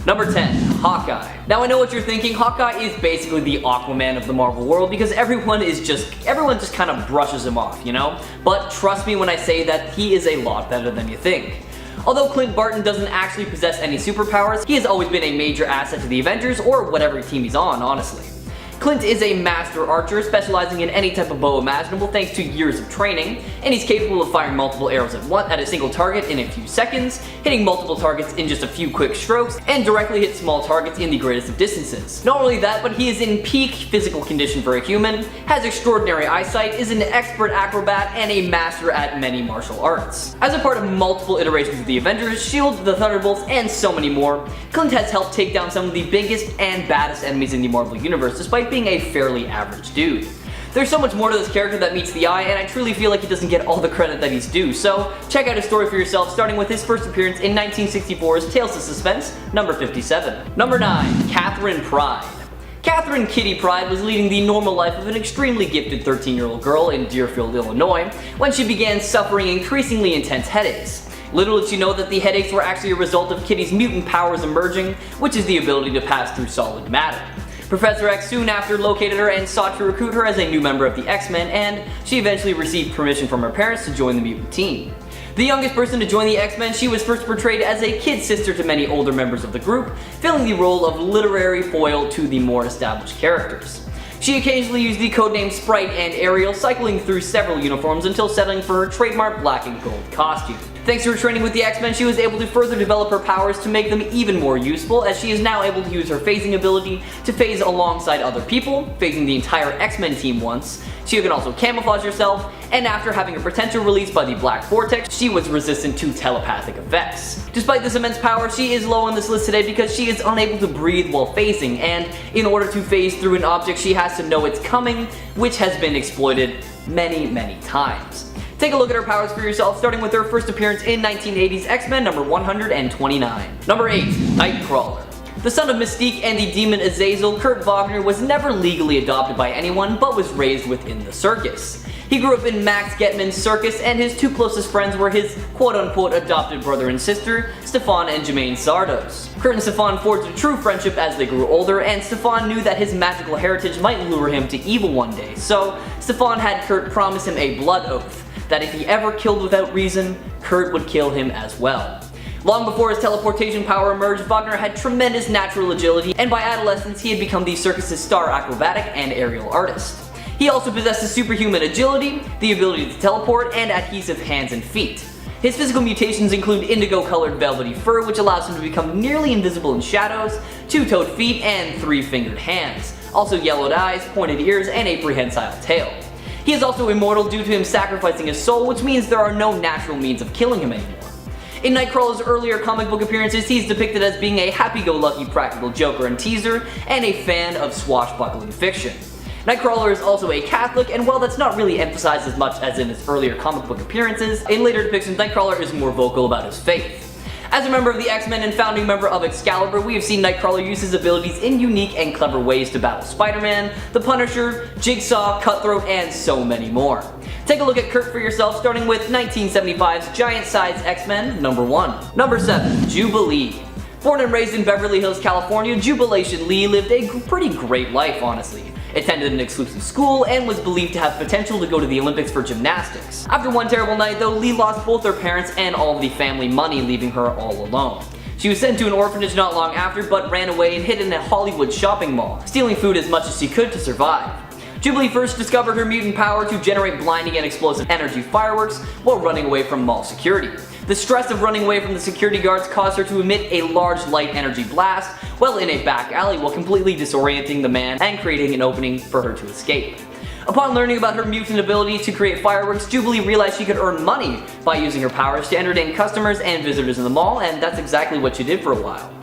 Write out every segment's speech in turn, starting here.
Number 10. Hawkeye. Now I know what you're thinking, Hawkeye is basically the Aquaman of the Marvel world because everyone just kind of brushes him off, you know? But trust me when I say that he is a lot better than you think. Although Clint Barton doesn't actually possess any superpowers, he has always been a major asset to the Avengers or whatever team he's on, honestly. Clint is a master archer, specializing in any type of bow imaginable thanks to years of training, and he's capable of firing multiple arrows at a single target in a few seconds, hitting multiple targets in just a few quick strokes, and directly hit small targets in the greatest of distances. Not only that, but he is in peak physical condition for a human, has extraordinary eyesight, is an expert acrobat, and a master at many martial arts. As a part of multiple iterations of the Avengers, S.H.I.E.L.D., the Thunderbolts, and so many more, Clint has helped take down some of the biggest and baddest enemies in the Marvel Universe despite being a fairly average dude. There's so much more to this character that meets the eye, and I truly feel like he doesn't get all the credit that he's due, so check out his story for yourself, starting with his first appearance in 1964's Tales of Suspense, number 57. Number 9. Catherine Pryde. Catherine Kitty Pryde was leading the normal life of an extremely gifted 13-year-old girl in Deerfield, Illinois, when she began suffering increasingly intense headaches. Little did she know that the headaches were actually a result of Kitty's mutant powers emerging, which is the ability to pass through solid matter. Professor X soon after located her and sought to recruit her as a new member of the X-Men, and she eventually received permission from her parents to join the mutant team. The youngest person to join the X-Men, she was first portrayed as a kid sister to many older members of the group, filling the role of literary foil to the more established characters. She occasionally used the codenames Sprite and Ariel, cycling through several uniforms until settling for her trademark black and gold costume. Thanks to her training with the X-Men, she was able to further develop her powers to make them even more useful, as she is now able to use her phasing ability to phase alongside other people, phasing the entire X-Men team once. She can also camouflage herself, and after having her potential released by the Black Vortex, she was resistant to telepathic effects. Despite this immense power, she is low on this list today because she is unable to breathe while phasing, and in order to phase through an object, she has to know it's coming, which has been exploited many times. Take a look at her powers for yourself, starting with her first appearance in 1980's X-Men number 129. Number 8. Nightcrawler. The son of Mystique and the demon Azazel, Kurt Wagner was never legally adopted by anyone, but was raised within the circus. He grew up in Max Getman's circus, and his two closest friends were his quote-unquote adopted brother and sister, Stefan and Jermaine Zardos. Kurt and Stefan forged a true friendship as they grew older, and Stefan knew that his magical heritage might lure him to evil one day, so Stefan had Kurt promise him a blood oath that if he ever killed without reason, Kurt would kill him as well. Long before his teleportation power emerged, Wagner had tremendous natural agility, and by adolescence he had become the circus's star acrobatic and aerial artist. He also possesses superhuman agility, the ability to teleport, and adhesive hands and feet. His physical mutations include indigo-colored velvety fur, which allows him to become nearly invisible in shadows, two-toed feet, and three-fingered hands. Also yellowed eyes, pointed ears, and a prehensile tail. He is also immortal due to him sacrificing his soul, which means there are no natural means of killing him anymore. In Nightcrawler's earlier comic book appearances, he's depicted as being a happy-go-lucky practical joker and teaser, and a fan of swashbuckling fiction. Nightcrawler is also a Catholic, and while that's not really emphasized as much as in his earlier comic book appearances, in later depictions Nightcrawler is more vocal about his faith. As a member of the X-Men and founding member of Excalibur, we have seen Nightcrawler use his abilities in unique and clever ways to battle Spider-Man, the Punisher, Jigsaw, Cutthroat, and so many more. Take a look at Kurt for yourself, starting with 1975's giant-sized X-Men number 1. Number 7. Jubilee. Born and raised in Beverly Hills, California, Jubilation Lee lived a pretty great life, honestly. Attended an exclusive school, and was believed to have potential to go to the Olympics for gymnastics. After one terrible night though, Lee lost both her parents and all of the family money, leaving her all alone. She was sent to an orphanage not long after, but ran away and hid in a Hollywood shopping mall, stealing food as much as she could to survive. Jubilee first discovered her mutant power to generate blinding and explosive energy fireworks while running away from mall security. The stress of running away from the security guards caused her to emit a large light energy blast while in a back alley, while completely disorienting the man and creating an opening for her to escape. Upon learning about her mutant ability to create fireworks, Jubilee realized she could earn money by using her powers to entertain customers and visitors in the mall, and that's exactly what she did for a while.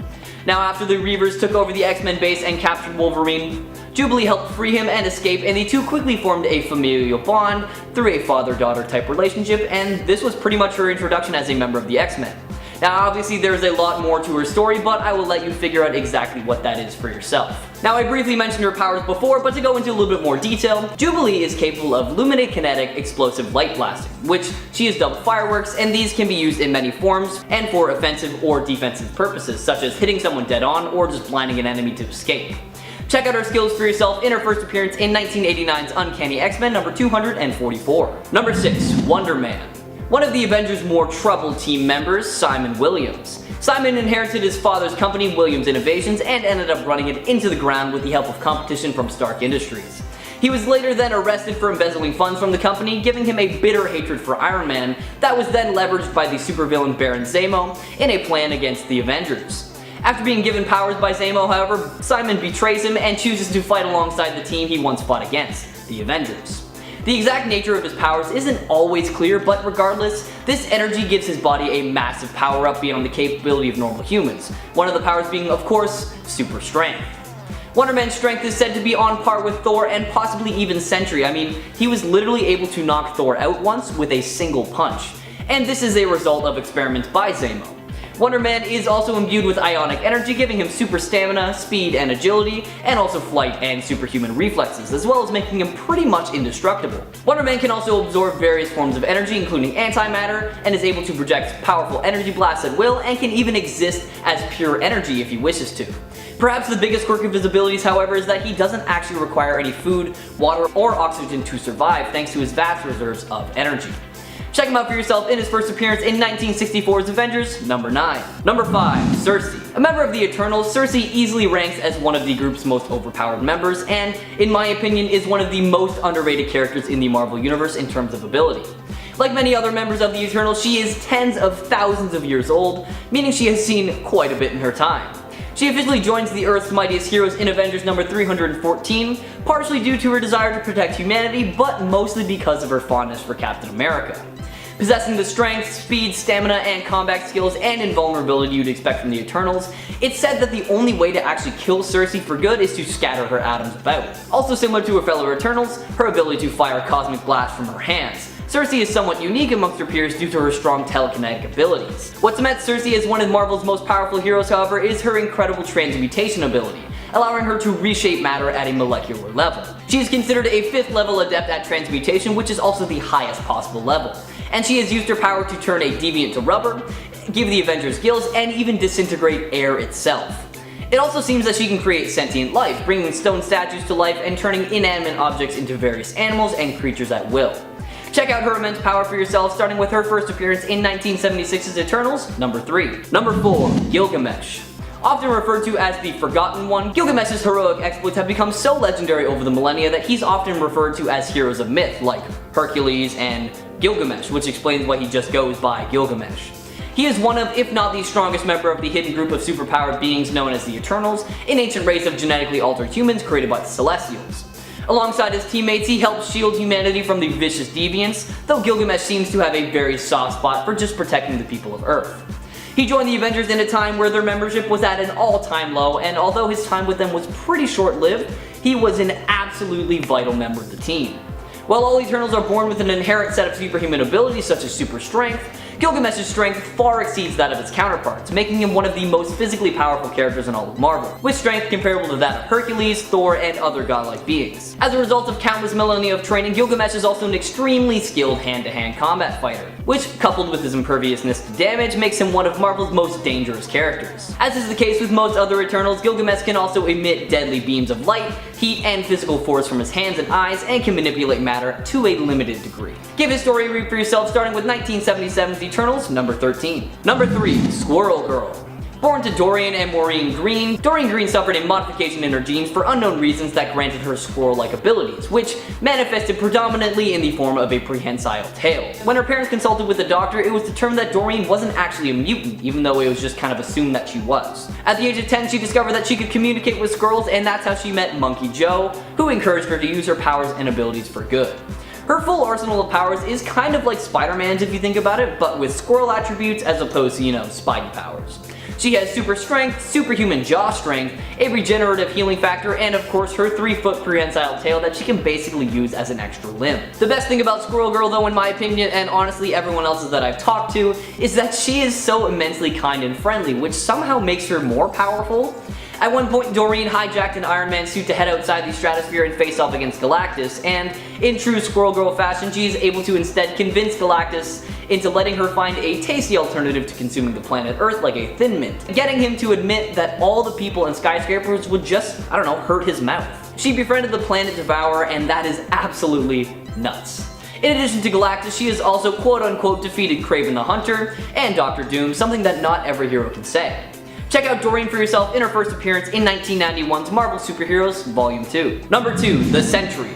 Now after the Reavers took over the X-Men base and captured Wolverine, Jubilee helped free him and escape, and the two quickly formed a familial bond through a father-daughter type relationship, and this was pretty much her introduction as a member of the X-Men. Now obviously there is a lot more to her story, but I will let you figure out exactly what that is for yourself. Now I briefly mentioned her powers before, but to go into a little bit more detail, Jubilee is capable of luminous-kinetic explosive light blasting, which she has dubbed fireworks, and these can be used in many forms and for offensive or defensive purposes, such as hitting someone dead on or just blinding an enemy to escape. Check out her skills for yourself in her first appearance in 1989's Uncanny X-Men number 244. Number 6. Wonder Man. One of the Avengers' more troubled team members, Simon Williams. Simon inherited his father's company, Williams Innovations, and ended up running it into the ground with the help of competition from Stark Industries. He was later then arrested for embezzling funds from the company, giving him a bitter hatred for Iron Man that was then leveraged by the supervillain Baron Zemo in a plan against the Avengers. After being given powers by Zemo, however, Simon betrays him and chooses to fight alongside the team he once fought against, the Avengers. The exact nature of his powers isn't always clear, but regardless, this energy gives his body a massive power up beyond the capability of normal humans, one of the powers being, of course, super strength. Wonder Man's strength is said to be on par with Thor and possibly even Sentry. I mean, he was literally able to knock Thor out once with a single punch, and this is a result of experiments by Zemo. Wonder Man is also imbued with ionic energy, giving him super stamina, speed, and agility, and also flight and superhuman reflexes, as well as making him pretty much indestructible. Wonder Man can also absorb various forms of energy, including antimatter, and is able to project powerful energy blasts at will, and can even exist as pure energy if he wishes to. Perhaps the biggest quirk of his abilities, however, is that he doesn't actually require any food, water, or oxygen to survive, thanks to his vast reserves of energy. Check him out for yourself in his first appearance in 1964's Avengers, number 9. Number 5. Sersi. A member of the Eternals, Sersi easily ranks as one of the group's most overpowered members, and, in my opinion, is one of the most underrated characters in the Marvel Universe in terms of ability. Like many other members of the Eternals, she is tens of thousands of years old, meaning she has seen quite a bit in her time. She officially joins the Earth's mightiest heroes in Avengers number 314, partially due to her desire to protect humanity, but mostly because of her fondness for Captain America. Possessing the strength, speed, stamina, and combat skills and invulnerability you'd expect from the Eternals, it's said that the only way to actually kill Sersi for good is to scatter her atoms about. Also similar to her fellow Eternals, her ability to fire cosmic blasts from her hands. Sersi is somewhat unique amongst her peers due to her strong telekinetic abilities. What cements Sersi as one of Marvel's most powerful heroes, however, is her incredible transmutation ability, allowing her to reshape matter at a molecular level. She is considered a 5th level adept at transmutation, which is also the highest possible level, and she has used her power to turn a deviant to rubber, give the Avengers gills, and even disintegrate air itself. It also seems that she can create sentient life, bringing stone statues to life and turning inanimate objects into various animals and creatures at will. Check out her immense power for yourself, starting with her first appearance in 1976's Eternals, number 3. Number 4. Gilgamesh. Often referred to as the Forgotten One, Gilgamesh's heroic exploits have become so legendary over the millennia that he's often referred to as heroes of myth, like Hercules and Gilgamesh, which explains why he just goes by Gilgamesh. He is one of, if not the strongest member of the hidden group of superpowered beings known as the Eternals, an ancient race of genetically altered humans created by the Celestials. Alongside his teammates, he helps shield humanity from the vicious deviants, though Gilgamesh seems to have a very soft spot for just protecting the people of Earth. He joined the Avengers in a time where their membership was at an all-time low, and although his time with them was pretty short-lived, he was an absolutely vital member of the team. While all Eternals are born with an inherent set of superhuman abilities such as super strength, Gilgamesh's strength far exceeds that of his counterparts, making him one of the most physically powerful characters in all of Marvel, with strength comparable to that of Hercules, Thor, and other godlike beings. As a result of countless millennia of training, Gilgamesh is also an extremely skilled hand-to-hand combat fighter, which, coupled with his imperviousness to damage, makes him one of Marvel's most dangerous characters. As is the case with most other Eternals, Gilgamesh can also emit deadly beams of light, heat, and physical force from his hands and eyes, and can manipulate matter to a limited degree. Give his story a read for yourself, starting with 1977's Eternals, number 13. Number 3. Squirrel Girl. Born to Dorian and Maureen Green, Dorian Green suffered a modification in her genes for unknown reasons that granted her squirrel-like abilities, which manifested predominantly in the form of a prehensile tail. When her parents consulted with a doctor, it was determined that Dorian wasn't actually a mutant, even though it was just kind of assumed that she was. At the age of 10, she discovered that she could communicate with squirrels, and that's how she met Monkey Joe, who encouraged her to use her powers and abilities for good. Her full arsenal of powers is kind of like Spider-Man's if you think about it, but with squirrel attributes as opposed to, Spidey powers. She has super strength, superhuman jaw strength, a regenerative healing factor, and of course her 3-foot prehensile tail that she can basically use as an extra limb. The best thing about Squirrel Girl though, in my opinion, and honestly everyone else's that I've talked to, is that she is so immensely kind and friendly, which somehow makes her more powerful. At one point, Doreen hijacked an Iron Man suit to head outside the stratosphere and face off against Galactus, and in true Squirrel Girl fashion, she is able to instead convince Galactus into letting her find a tasty alternative to consuming the planet Earth like a Thin Mint, getting him to admit that all the people in skyscrapers would just, I don't know, hurt his mouth. She befriended the Planet Devourer, and that is absolutely nuts. In addition to Galactus, she has also quote-unquote defeated Kraven the Hunter and Doctor Doom, something that not every hero can say. Check out Doreen for yourself in her first appearance in 1991's Marvel Superheroes Volume 2. Number 2, The Sentry.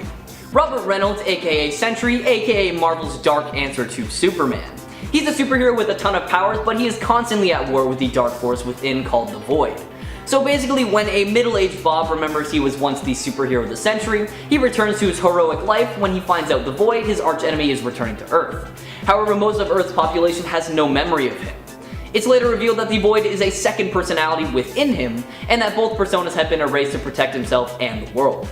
Robert Reynolds, aka Sentry, aka Marvel's dark answer to Superman. He's a superhero with a ton of powers, but he is constantly at war with the dark force within called the Void. So basically, when a middle-aged Bob remembers he was once the superhero of the century, he returns to his heroic life. When he finds out the Void, his archenemy, is returning to Earth. However, most of Earth's population has no memory of him. It's later revealed that the Void is a second personality within him, and that both personas have been erased to protect himself and the world.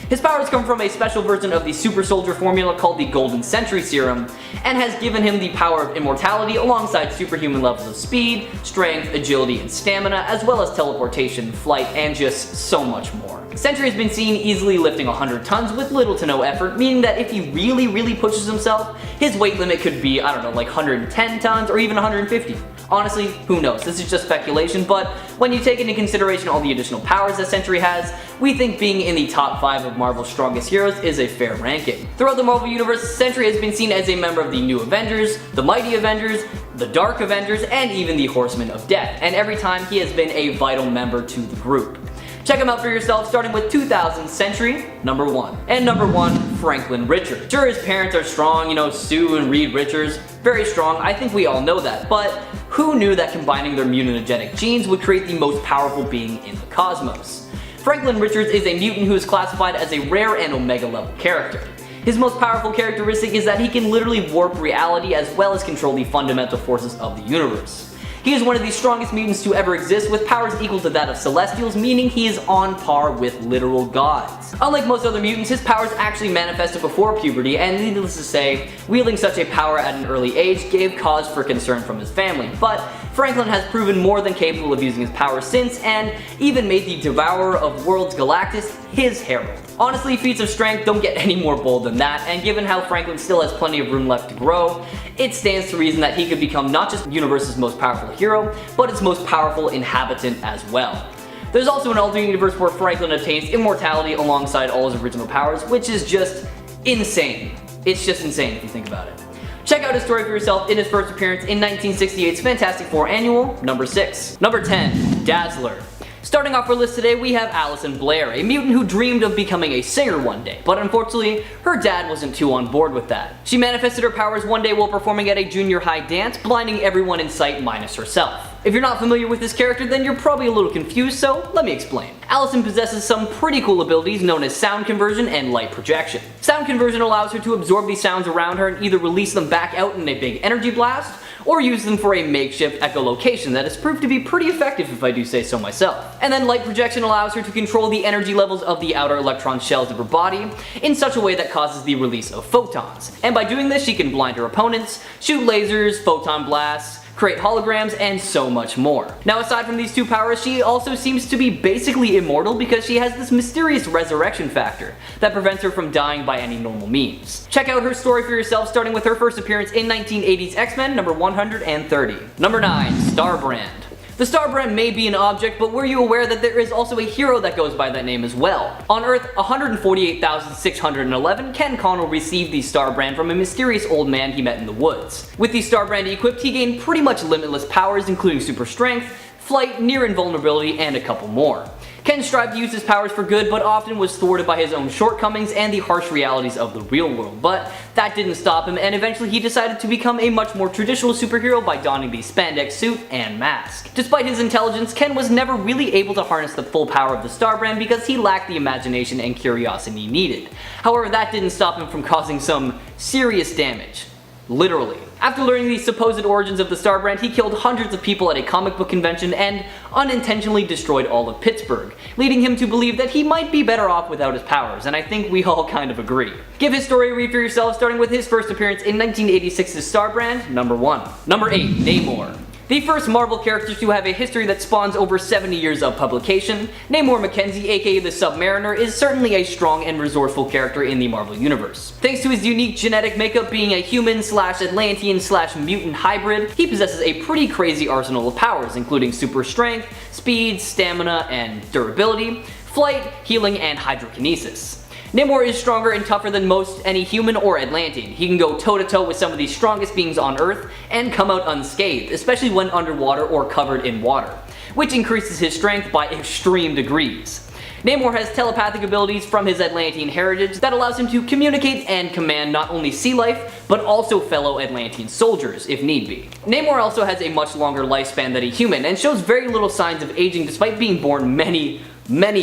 His powers come from a special version of the super soldier formula called the Golden Sentry Serum, and has given him the power of immortality alongside superhuman levels of speed, strength, agility, and stamina, as well as teleportation, flight, and just so much more. Sentry has been seen easily lifting 100 tons with little to no effort, meaning that if he really pushes himself, his weight limit could be, I don't know, like 110 tons or even 150. Honestly, who knows, this is just speculation, but when you take into consideration all the additional powers that Sentry has, we think being in the top 5 of Marvel's strongest heroes is a fair ranking. Throughout the Marvel Universe, Sentry has been seen as a member of the New Avengers, the Mighty Avengers, the Dark Avengers, and even the Horsemen of Death, and every time he has been a vital member to the group. Check him out for yourself, starting with 2000 Sentry, number 1. And number 1, Franklin Richards. Sure, his parents are strong, you know, Sue and Reed Richards, very strong, I think we all know that, but who knew that combining their mutagenic genes would create the most powerful being in the cosmos? Franklin Richards is a mutant who is classified as a rare and Omega level character. His most powerful characteristic is that he can literally warp reality as well as control the fundamental forces of the universe. He is one of the strongest mutants to ever exist, with powers equal to that of Celestials, meaning he is on par with literal gods. Unlike most other mutants, his powers actually manifested before puberty, and needless to say, wielding such a power at an early age gave cause for concern from his family, but Franklin has proven more than capable of using his powers since, and even made the Devourer of Worlds Galactus his herald. Honestly, feats of strength don't get any more bold than that, and given how Franklin still has plenty of room left to grow, it stands to reason that he could become not just the universe's most powerful hero, but its most powerful inhabitant as well. There's also an alternate universe where Franklin obtains immortality alongside all his original powers, which is just insane. It's just insane if you think about it. Check out his story for yourself in his first appearance in 1968's Fantastic Four Annual, number 6. Number 10, Dazzler. Starting off our list today, we have Allison Blair, a mutant who dreamed of becoming a singer one day, but unfortunately, her dad wasn't too on board with that. She manifested her powers one day while performing at a junior high dance, blinding everyone in sight minus herself. If you're not familiar with this character, then you're probably a little confused, so let me explain. Allison possesses some pretty cool abilities known as sound conversion and light projection. Sound conversion allows her to absorb the sounds around her and either release them back out in a big energy blast, or use them for a makeshift echolocation that has proved to be pretty effective if I do say so myself. And then light projection allows her to control the energy levels of the outer electron shells of her body in such a way that causes the release of photons. And by doing this, she can blind her opponents, shoot lasers, photon blasts, create holograms, and so much more. Now, aside from these two powers, she also seems to be basically immortal because she has this mysterious resurrection factor that prevents her from dying by any normal means. Check out her story for yourself, starting with her first appearance in 1980's X-Men number 130. Number 9, Starbrand. The Starbrand may be an object, but were you aware that there is also a hero that goes by that name as well? On Earth 148,611, Ken Connell received the Starbrand from a mysterious old man he met in the woods. With the Starbrand equipped, he gained pretty much limitless powers, including super strength, flight, near invulnerability, and a couple more. Ken strived to use his powers for good, but often was thwarted by his own shortcomings and the harsh realities of the real world. But that didn't stop him, and eventually he decided to become a much more traditional superhero by donning the spandex suit and mask. Despite his intelligence, Ken was never really able to harness the full power of the Starbrand because he lacked the imagination and curiosity needed. However, that didn't stop him from causing some serious damage. Literally. After learning the supposed origins of the Star Brand, he killed hundreds of people at a comic book convention and unintentionally destroyed all of Pittsburgh, leading him to believe that he might be better off without his powers, and I think we all kind of agree. Give his story a read for yourself, starting with his first appearance in 1986's Star Brand, number 1. Number 8, Namor. The first Marvel character to have a history that spawns over 70 years of publication, Namor Mackenzie, aka the Submariner, is certainly a strong and resourceful character in the Marvel Universe. Thanks to his unique genetic makeup being a human/Atlantean/mutant hybrid, he possesses a pretty crazy arsenal of powers, including super strength, speed, stamina, and durability, flight, healing, and hydrokinesis. Namor is stronger and tougher than most any human or Atlantean. He can go toe-to-toe with some of the strongest beings on Earth and come out unscathed, especially when underwater or covered in water, which increases his strength by extreme degrees. Namor has telepathic abilities from his Atlantean heritage that allows him to communicate and command not only sea life, but also fellow Atlantean soldiers, if need be. Namor also has a much longer lifespan than a human and shows very little signs of aging despite being born many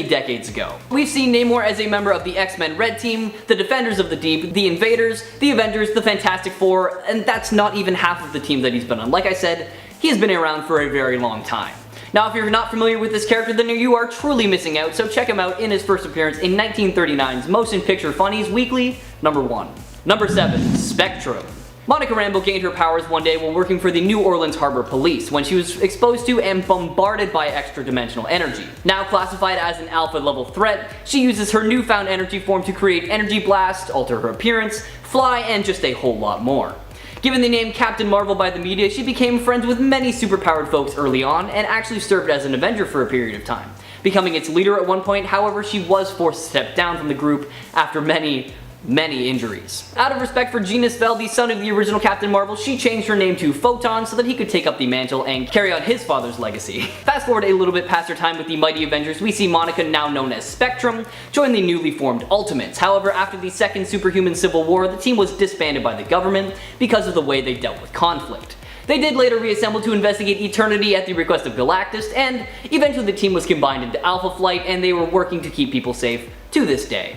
decades ago. We've seen Namor as a member of the X-Men Red Team, the Defenders of the Deep, the Invaders, the Avengers, the Fantastic Four, and that's not even half of the team that he's been on. Like I said, he's been around for a very long time. Now, if you're not familiar with this character, then you are truly missing out, so check him out in his first appearance in 1939's Motion Picture Funnies Weekly, number 1. Number 7, Spectrum. Monica Rambeau gained her powers one day while working for the New Orleans Harbor Police when she was exposed to and bombarded by extra-dimensional energy. Now classified as an alpha-level threat, she uses her newfound energy form to create energy blasts, alter her appearance, fly, and just a whole lot more. Given the name Captain Marvel by the media, she became friends with many superpowered folks early on and actually served as an Avenger for a period of time. Becoming its leader at one point, however, she was forced to step down from the group after many injuries. Out of respect for Genus Vell, the son of the original Captain Marvel, she changed her name to Photon so that he could take up the mantle and carry on his father's legacy. Fast forward a little bit past her time with the Mighty Avengers, we see Monica, now known as Spectrum, join the newly formed Ultimates. However, after the second superhuman civil war, the team was disbanded by the government because of the way they dealt with conflict. They did later reassemble to investigate Eternity at the request of Galactus, and eventually the team was combined into Alpha Flight and they were working to keep people safe to this day.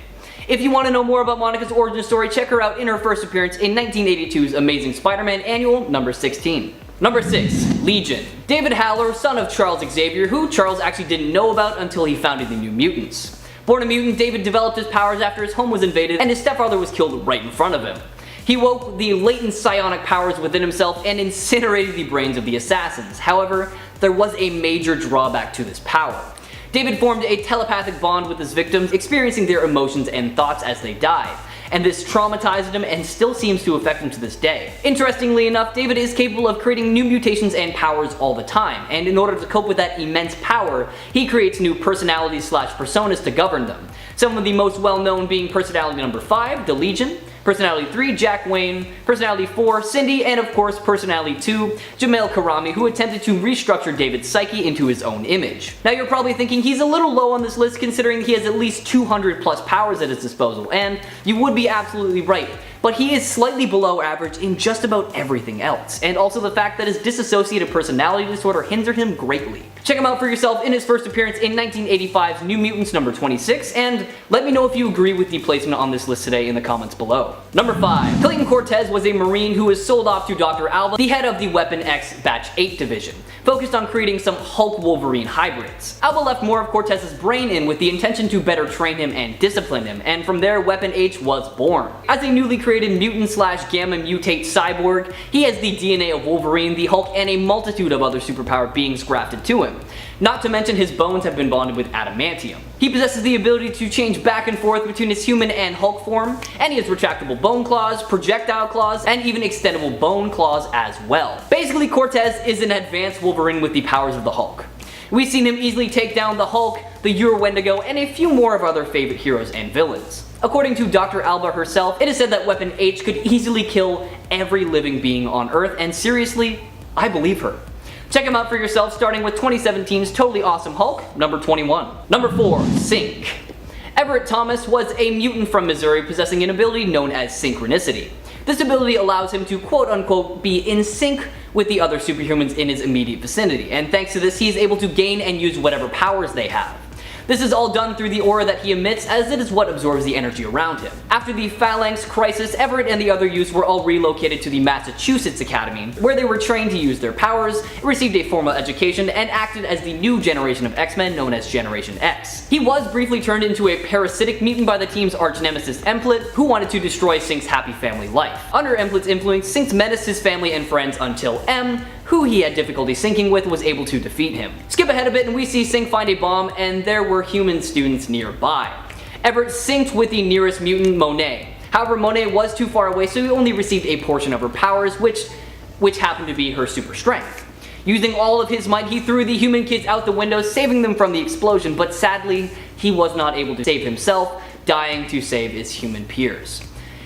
If you want to know more about Monica's origin story, check her out in her first appearance in 1982's Amazing Spider-Man Annual number 16. Number 6, Legion. David Haller, son of Charles Xavier, who Charles actually didn't know about until he founded the New Mutants. Born a mutant, David developed his powers after his home was invaded and his stepfather was killed right in front of him. He woke the latent psionic powers within himself and incinerated the brains of the assassins. However, there was a major drawback to this power. David formed a telepathic bond with his victims, experiencing their emotions and thoughts as they died, and this traumatized him and still seems to affect him to this day. Interestingly enough, David is capable of creating new mutations and powers all the time, and in order to cope with that immense power, he creates new personalities/personas to govern them. Some of the most well-known being personality number 5, the Legion, personality 3, Jack Wayne, personality 4, Cindy, and of course personality 2, Jamel Karami, who attempted to restructure David's psyche into his own image. Now you're probably thinking he's a little low on this list considering he has at least 200 plus powers at his disposal, and you would be absolutely right. But he is slightly below average in just about everything else, and also the fact that his dissociative personality disorder hindered him greatly. Check him out for yourself in his first appearance in 1985's New Mutants number 26, and let me know if you agree with the placement on this list today in the comments below. Number 5. Clayton Cortez was a Marine who was sold off to Dr. Alba, the head of the Weapon X Batch 8 division, focused on creating some Hulk-Wolverine hybrids. Alba left more of Cortez's brain in with the intention to better train him and discipline him, and from there Weapon H was born. As a newly created mutant/gamma mutate cyborg, he has the DNA of Wolverine, the Hulk, and a multitude of other superpowered beings grafted to him. Not to mention his bones have been bonded with adamantium. He possesses the ability to change back and forth between his human and Hulk form, and he has retractable bone claws, projectile claws, and even extendable bone claws as well. Basically, Cortez is an advanced Wolverine with the powers of the Hulk. We've seen him easily take down the Hulk, the Wendigo, and a few more of our other favorite heroes and villains. According to Dr. Alba herself, it is said that Weapon H could easily kill every living being on Earth, and seriously, I believe her. Check him out for yourself, starting with 2017's Totally Awesome Hulk, number 21. Number 4, Sync. Everett Thomas was a mutant from Missouri possessing an ability known as synchronicity. This ability allows him to quote-unquote be in sync with the other superhumans in his immediate vicinity, and thanks to this he is able to gain and use whatever powers they have. This is all done through the aura that he emits, as it is what absorbs the energy around him. After the Phalanx crisis, Everett and the other youths were all relocated to the Massachusetts Academy, where they were trained to use their powers, received a formal education, and acted as the new generation of X-Men known as Generation X. He was briefly turned into a parasitic mutant by the team's arch-nemesis Emplet, who wanted to destroy Sync's happy family life. Under Emplet's influence, Sync menaced his family and friends until M, who he had difficulty syncing with, was able to defeat him. Skip ahead a bit and we see Sync find a bomb, and there were human students nearby. Everett synced with the nearest mutant, Monet. However, Monet was too far away, so he only received a portion of her powers, which happened to be her super strength. Using all of his might, he threw the human kids out the window, saving them from the explosion, but sadly, he was not able to save himself, dying to save his human peers.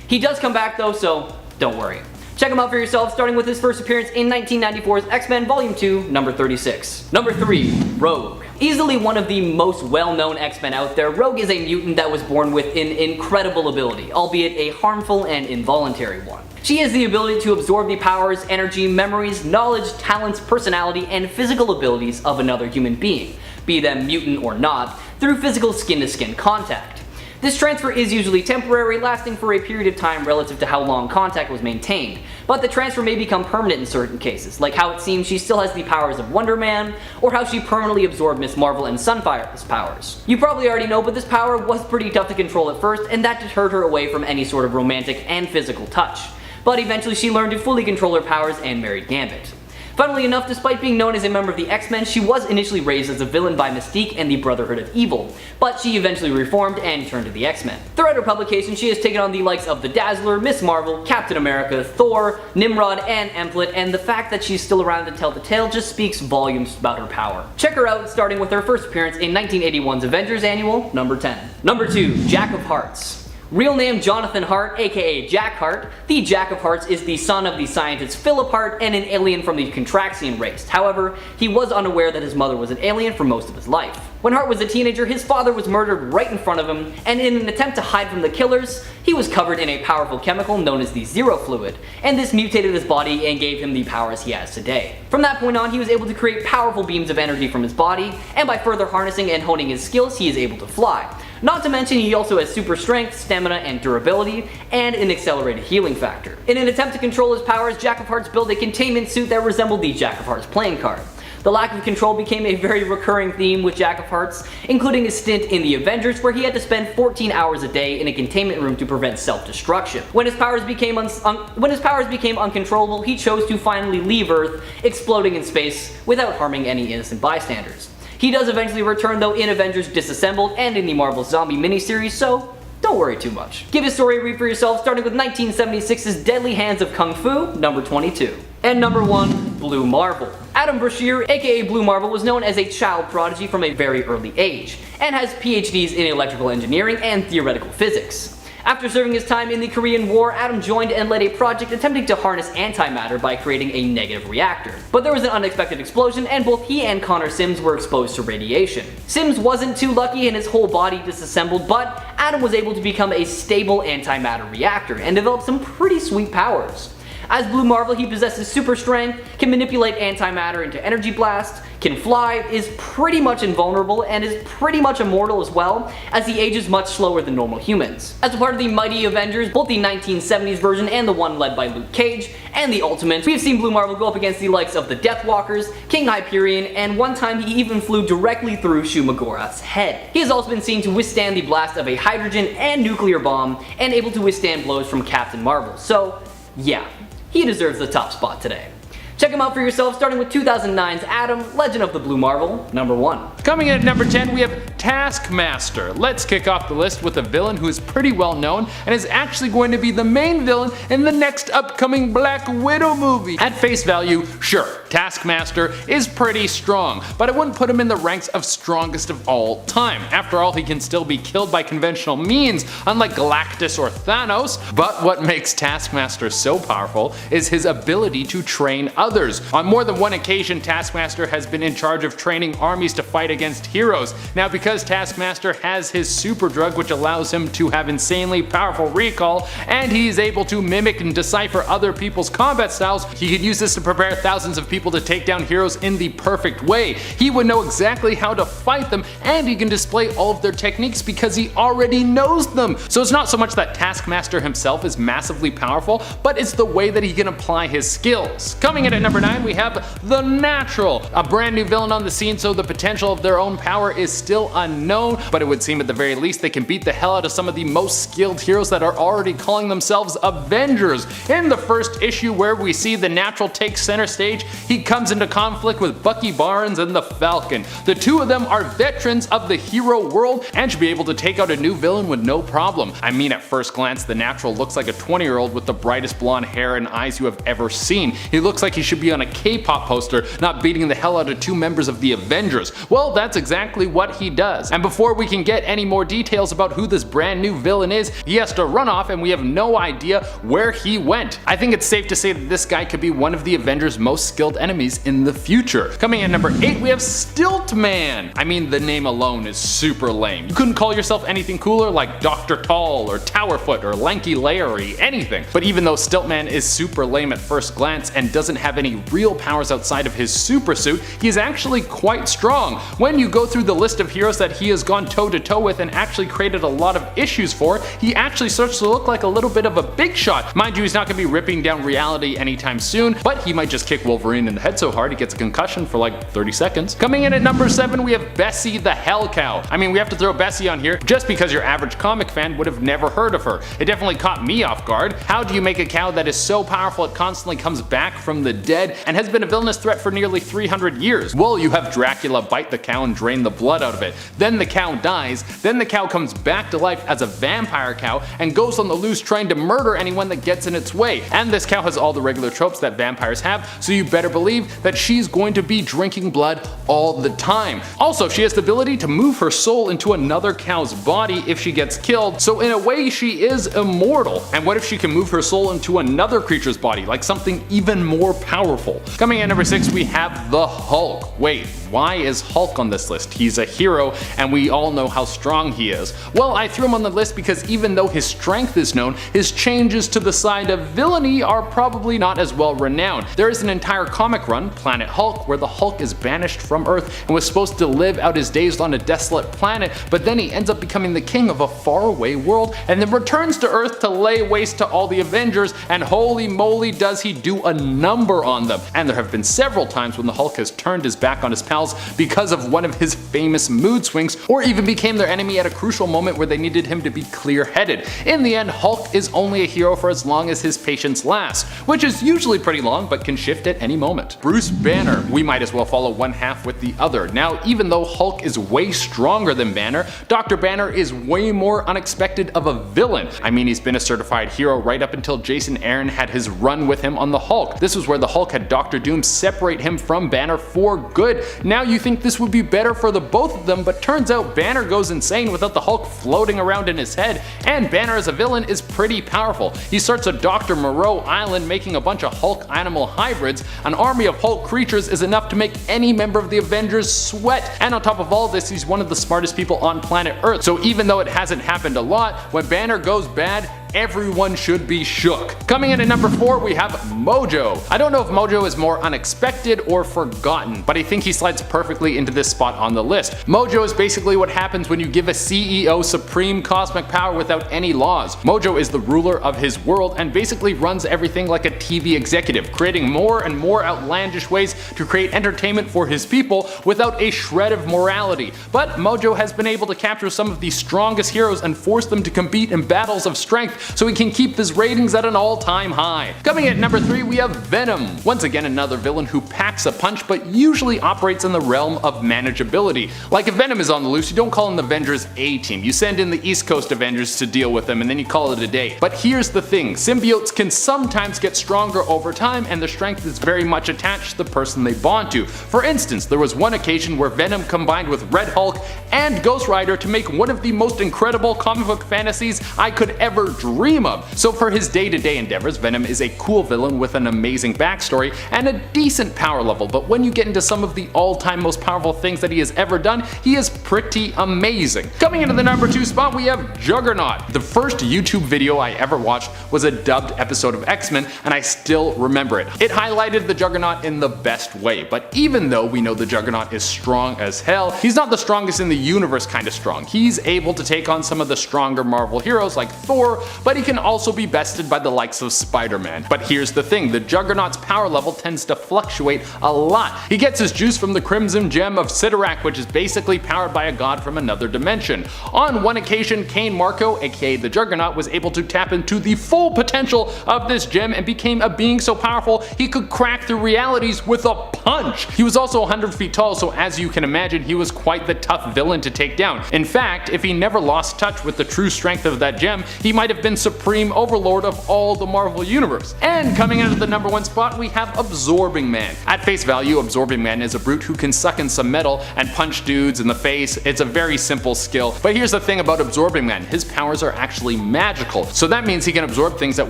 He does come back though, so don't worry. Check him out for yourself, starting with his first appearance in 1994's X-Men Volume 2, number 36. Number 3. Rogue. Easily one of the most well-known X-Men out there, Rogue is a mutant that was born with an incredible ability, albeit a harmful and involuntary one. She has the ability to absorb the powers, energy, memories, knowledge, talents, personality, and physical abilities of another human being, be them mutant or not, through physical skin-to-skin contact. This transfer is usually temporary, lasting for a period of time relative to how long contact was maintained, but the transfer may become permanent in certain cases, like how it seems she still has the powers of Wonder Man, or how she permanently absorbed Miss Marvel and Sunfire's powers. You probably already know, but this power was pretty tough to control at first, and that deterred her away from any sort of romantic and physical touch. But eventually she learned to fully control her powers and married Gambit. Funnily enough, despite being known as a member of the X-Men, she was initially raised as a villain by Mystique and the Brotherhood of Evil, but she eventually reformed and turned to the X-Men. Throughout her publication, she has taken on the likes of the Dazzler, Miss Marvel, Captain America, Thor, Nimrod, and Emplet, and the fact that she's still around to tell the tale just speaks volumes about her power. Check her out, starting with her first appearance in 1981's Avengers Annual, number 10. Number 2. Jack of Hearts. Real name Jonathan Hart, aka Jack Hart. The Jack of Hearts is the son of the scientist Philip Hart and an alien from the Contraxian race. However, he was unaware that his mother was an alien for most of his life. When Hart was a teenager, his father was murdered right in front of him, and in an attempt to hide from the killers, he was covered in a powerful chemical known as the Zero Fluid, and this mutated his body and gave him the powers he has today. From that point on, he was able to create powerful beams of energy from his body, and by further harnessing and honing his skills, he is able to fly. Not to mention, he also has super strength, stamina, and durability, and an accelerated healing factor. In an attempt to control his powers, Jack of Hearts built a containment suit that resembled the Jack of Hearts playing card. The lack of control became a very recurring theme with Jack of Hearts, including his stint in the Avengers where he had to spend 14 hours a day in a containment room to prevent self-destruction. When his powers became uncontrollable, he chose to finally leave Earth, exploding in space without harming any innocent bystanders. He does eventually return though in Avengers Disassembled and in the Marvel Zombie miniseries, so don't worry too much. Give his story a read for yourself, starting with 1976's Deadly Hands of Kung Fu, number 22. And number 1, Blue Marvel. Adam Brashear, aka Blue Marvel, was known as a child prodigy from a very early age, and has PhDs in electrical engineering and theoretical physics. After serving his time in the Korean War, Adam joined and led a project attempting to harness antimatter by creating a negative reactor. But there was an unexpected explosion, and both he and Connor Sims were exposed to radiation. Sims wasn't too lucky and his whole body disassembled, but Adam was able to become a stable antimatter reactor and develop some pretty sweet powers. As Blue Marvel, he possesses super strength, can manipulate antimatter into energy blast, can fly, is pretty much invulnerable, and is pretty much immortal as well, as he ages much slower than normal humans. As a part of the Mighty Avengers, both the 1970s version and the one led by Luke Cage, and the Ultimates, we have seen Blue Marvel go up against the likes of the Deathwalkers, King Hyperion, and one time he even flew directly through Shumagorath's head. He has also been seen to withstand the blast of a hydrogen and nuclear bomb, and able to withstand blows from Captain Marvel, so yeah, he deserves the top spot today. Check him out for yourself, starting with 2009's Adam, Legend of the Blue Marvel, number 1. Coming in at number 10, we have Taskmaster. Let's kick off the list with a villain who is pretty well known and is actually going to be the main villain in the next upcoming Black Widow movie. At face value, sure, Taskmaster is pretty strong, but I wouldn't put him in the ranks of strongest of all time. After all, he can still be killed by conventional means, unlike Galactus or Thanos. But what makes Taskmaster so powerful is his ability to train others. On more than one occasion, Taskmaster has been in charge of training armies to fight against heroes. Now because Taskmaster has his super drug which allows him to have insanely powerful recall, and he is able to mimic and decipher other people's combat styles, he could use this to prepare thousands of people to take down heroes in the perfect way. He would know exactly how to fight them, and he can display all of their techniques because he already knows them. So it's not so much that Taskmaster himself is massively powerful, but it's the way that he can apply his skills. Coming in at number 9 we have The Natural, a brand new villain on the scene, so the potential of their own power is still unknown, but it would seem at the very least they can beat the hell out of some of the most skilled heroes that are already calling themselves Avengers. In the first issue where we see The Natural take center stage, he comes into conflict with Bucky Barnes and the Falcon. The two of them are veterans of the hero world and should be able to take out a new villain with no problem. I mean, at first glance, The Natural looks like a 20-year-old with the brightest blonde hair and eyes you have ever seen. He looks like he should be on a K-pop poster, not beating the hell out of two members of the Avengers. Well, that's exactly what he does. And before we can get any more details about who this brand new villain is, he has to run off and we have no idea where he went. I think it's safe to say that this guy could be one of the Avengers' most skilled enemies in the future. Coming in number 8 we have Stiltman. I mean, the name alone is super lame. You couldn't call yourself anything cooler like Dr. Tall or Towerfoot or Lanky Larry, anything. But even though Stiltman is super lame at first glance and doesn't have any real powers outside of his super suit, he is actually quite strong. When you go through the list of heroes that he has gone toe to toe with and actually created a lot of issues for, he actually starts to look like a little bit of a big shot. Mind you, he's not going to be ripping down reality anytime soon, but he might just kick Wolverine in the head so hard he gets a concussion for like 30 seconds. Coming in at number 7 we have Bessie the Hell Cow. I mean, we have to throw Bessie on here just because your average comic fan would have never heard of her. It definitely caught me off guard. How do you make a cow that is so powerful it constantly comes back from the dead and has been a villainous threat for nearly 300 years? Well, you have Dracula bite the cow and drain the blood out of it. Then the cow dies, then the cow comes back to life as a vampire cow and goes on the loose trying to murder anyone that gets in its way. And this cow has all the regular tropes that vampires have, so you better believe that she's going to be drinking blood all the time. Also, she has the ability to move her soul into another cow's body if she gets killed, so in a way she is immortal. And what if she can move her soul into another creature's body, like something even more powerful? Coming in at number 6 we have the Hulk. Wait, why is Hulk on this list? He's a hero and we all know how strong he is. Well, I threw him on the list because even though his strength is known, his changes to the side of villainy are probably not as well renowned. There is an entire comic run, Planet Hulk, where the Hulk is banished from Earth and was supposed to live out his days on a desolate planet, but then he ends up becoming the king of a faraway world and then returns to Earth to lay waste to all the Avengers, and holy moly does he do a number on them. And there have been several times when the Hulk has turned his back on his pals because of one of his famous mood swings, or even became their enemy at a crucial moment where they needed him to be clear-headed. In the end, Hulk is only a hero for as long as his patience lasts, which is usually pretty long but can shift at any moment. Bruce Banner. We might as well follow one half with the other. Now, even though Hulk is way stronger than Banner, Dr. Banner is way more unexpected of a villain. I mean, he's been a certified hero right up until Jason Aaron had his run with him on the Hulk. This was where the Hulk had Dr. Doom separate him from Banner for good. Now you think this would be better for the both of them, but turns out Banner goes insane without the Hulk floating around in his head, and Banner as a villain is pretty powerful. He starts a Dr. Moreau Island making a bunch of Hulk animal hybrids. An army of Hulk creatures is enough to make any member of the Avengers sweat, and on top of all this, he's one of the smartest people on planet Earth. So even though it hasn't happened a lot, when Banner goes bad, everyone should be shook. Coming in at number 4 we have Mojo. I don't know if Mojo is more unexpected or forgotten, but I think he slides perfectly into this spot on the list. Mojo is basically what happens when you give a CEO supreme cosmic power without any laws. Mojo is the ruler of his world and basically runs everything like a TV executive, creating more and more outlandish ways to create entertainment for his people without a shred of morality. But Mojo has been able to capture some of the strongest heroes and force them to compete in battles of strength, so he can keep his ratings at an all-time high. Coming in at number 3 we have Venom. Once again, another villain who packs a punch but usually operates in the realm of manageability. Like if Venom is on the loose, you don't call in the Avengers A-Team. You send in the East Coast Avengers to deal with them and then you call it a day. But here's the thing, symbiotes can sometimes get stronger over time and their strength is very much attached to the person they bond to. For instance, there was one occasion where Venom combined with Red Hulk and Ghost Rider to make one of the most incredible comic book fantasies I could ever dream dream of. So for his day-to-day endeavors, Venom is a cool villain with an amazing backstory and a decent power level, but when you get into some of the all-time most powerful things that he has ever done, he is pretty amazing. Coming into the number 2 spot, we have Juggernaut. The first YouTube video I ever watched was a dubbed episode of X-Men, and I still remember it. It highlighted the Juggernaut in the best way, but even though we know the Juggernaut is strong as hell, he's not the strongest in the universe kind of strong. He's able to take on some of the stronger Marvel heroes like Thor, but he can also be bested by the likes of Spider-Man. But here's the thing, the Juggernaut's power level tends to fluctuate a lot. He gets his juice from the Crimson Gem of Sidorak, which is basically powered by a god from another dimension. On one occasion, Kane Marco, aka the Juggernaut, was able to tap into the full potential of this gem and became a being so powerful he could crack through realities with a punch. He was also 100 feet tall, so as you can imagine, he was quite the tough villain to take down. In fact, if he never lost touch with the true strength of that gem, he might have been supreme overlord of all the Marvel universe. And coming out of the number 1 spot, we have Absorbing Man. At face value, Absorbing Man is a brute who can suck in some metal and punch dudes in the face. It's a very simple skill, but here's the thing about Absorbing Man, his powers are actually magical, so that means he can absorb things that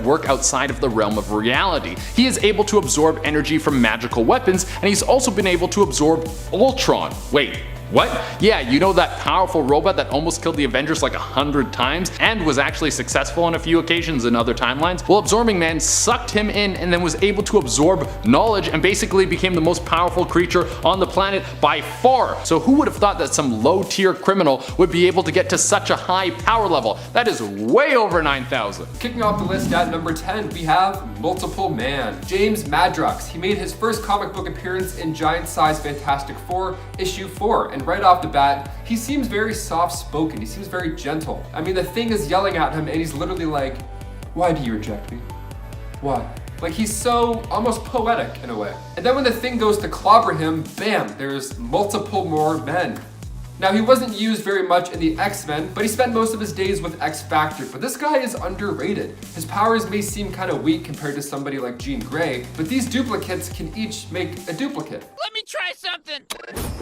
work outside of the realm of reality. He is able to absorb energy from magical weapons, and he's also been able to absorb Ultron. Wait, what? Yeah, you know that powerful robot that almost killed the Avengers like 100 times and was actually successful on a few occasions in other timelines? Well, Absorbing Man sucked him in and then was able to absorb knowledge and basically became the most powerful creature on the planet by far. So who would have thought that some low tier criminal would be able to get to such a high power level? That is way over 9,000. Kicking off the list at number 10, we have Multiple Man. James Madrox. He made his first comic book appearance in Giant Size Fantastic Four, issue 4, and right off the bat, he seems very soft-spoken, he seems very gentle. I mean, the Thing is yelling at him and he's literally like, "Why do you reject me? Why?" Like, he's so almost poetic in a way. And then when the Thing goes to clobber him, bam, there's multiple more men. Now, he wasn't used very much in the X-Men, but he spent most of his days with X-Factor. But this guy is underrated. His powers may seem kind of weak compared to somebody like Jean Grey, but these duplicates can each make a duplicate. Let me try something.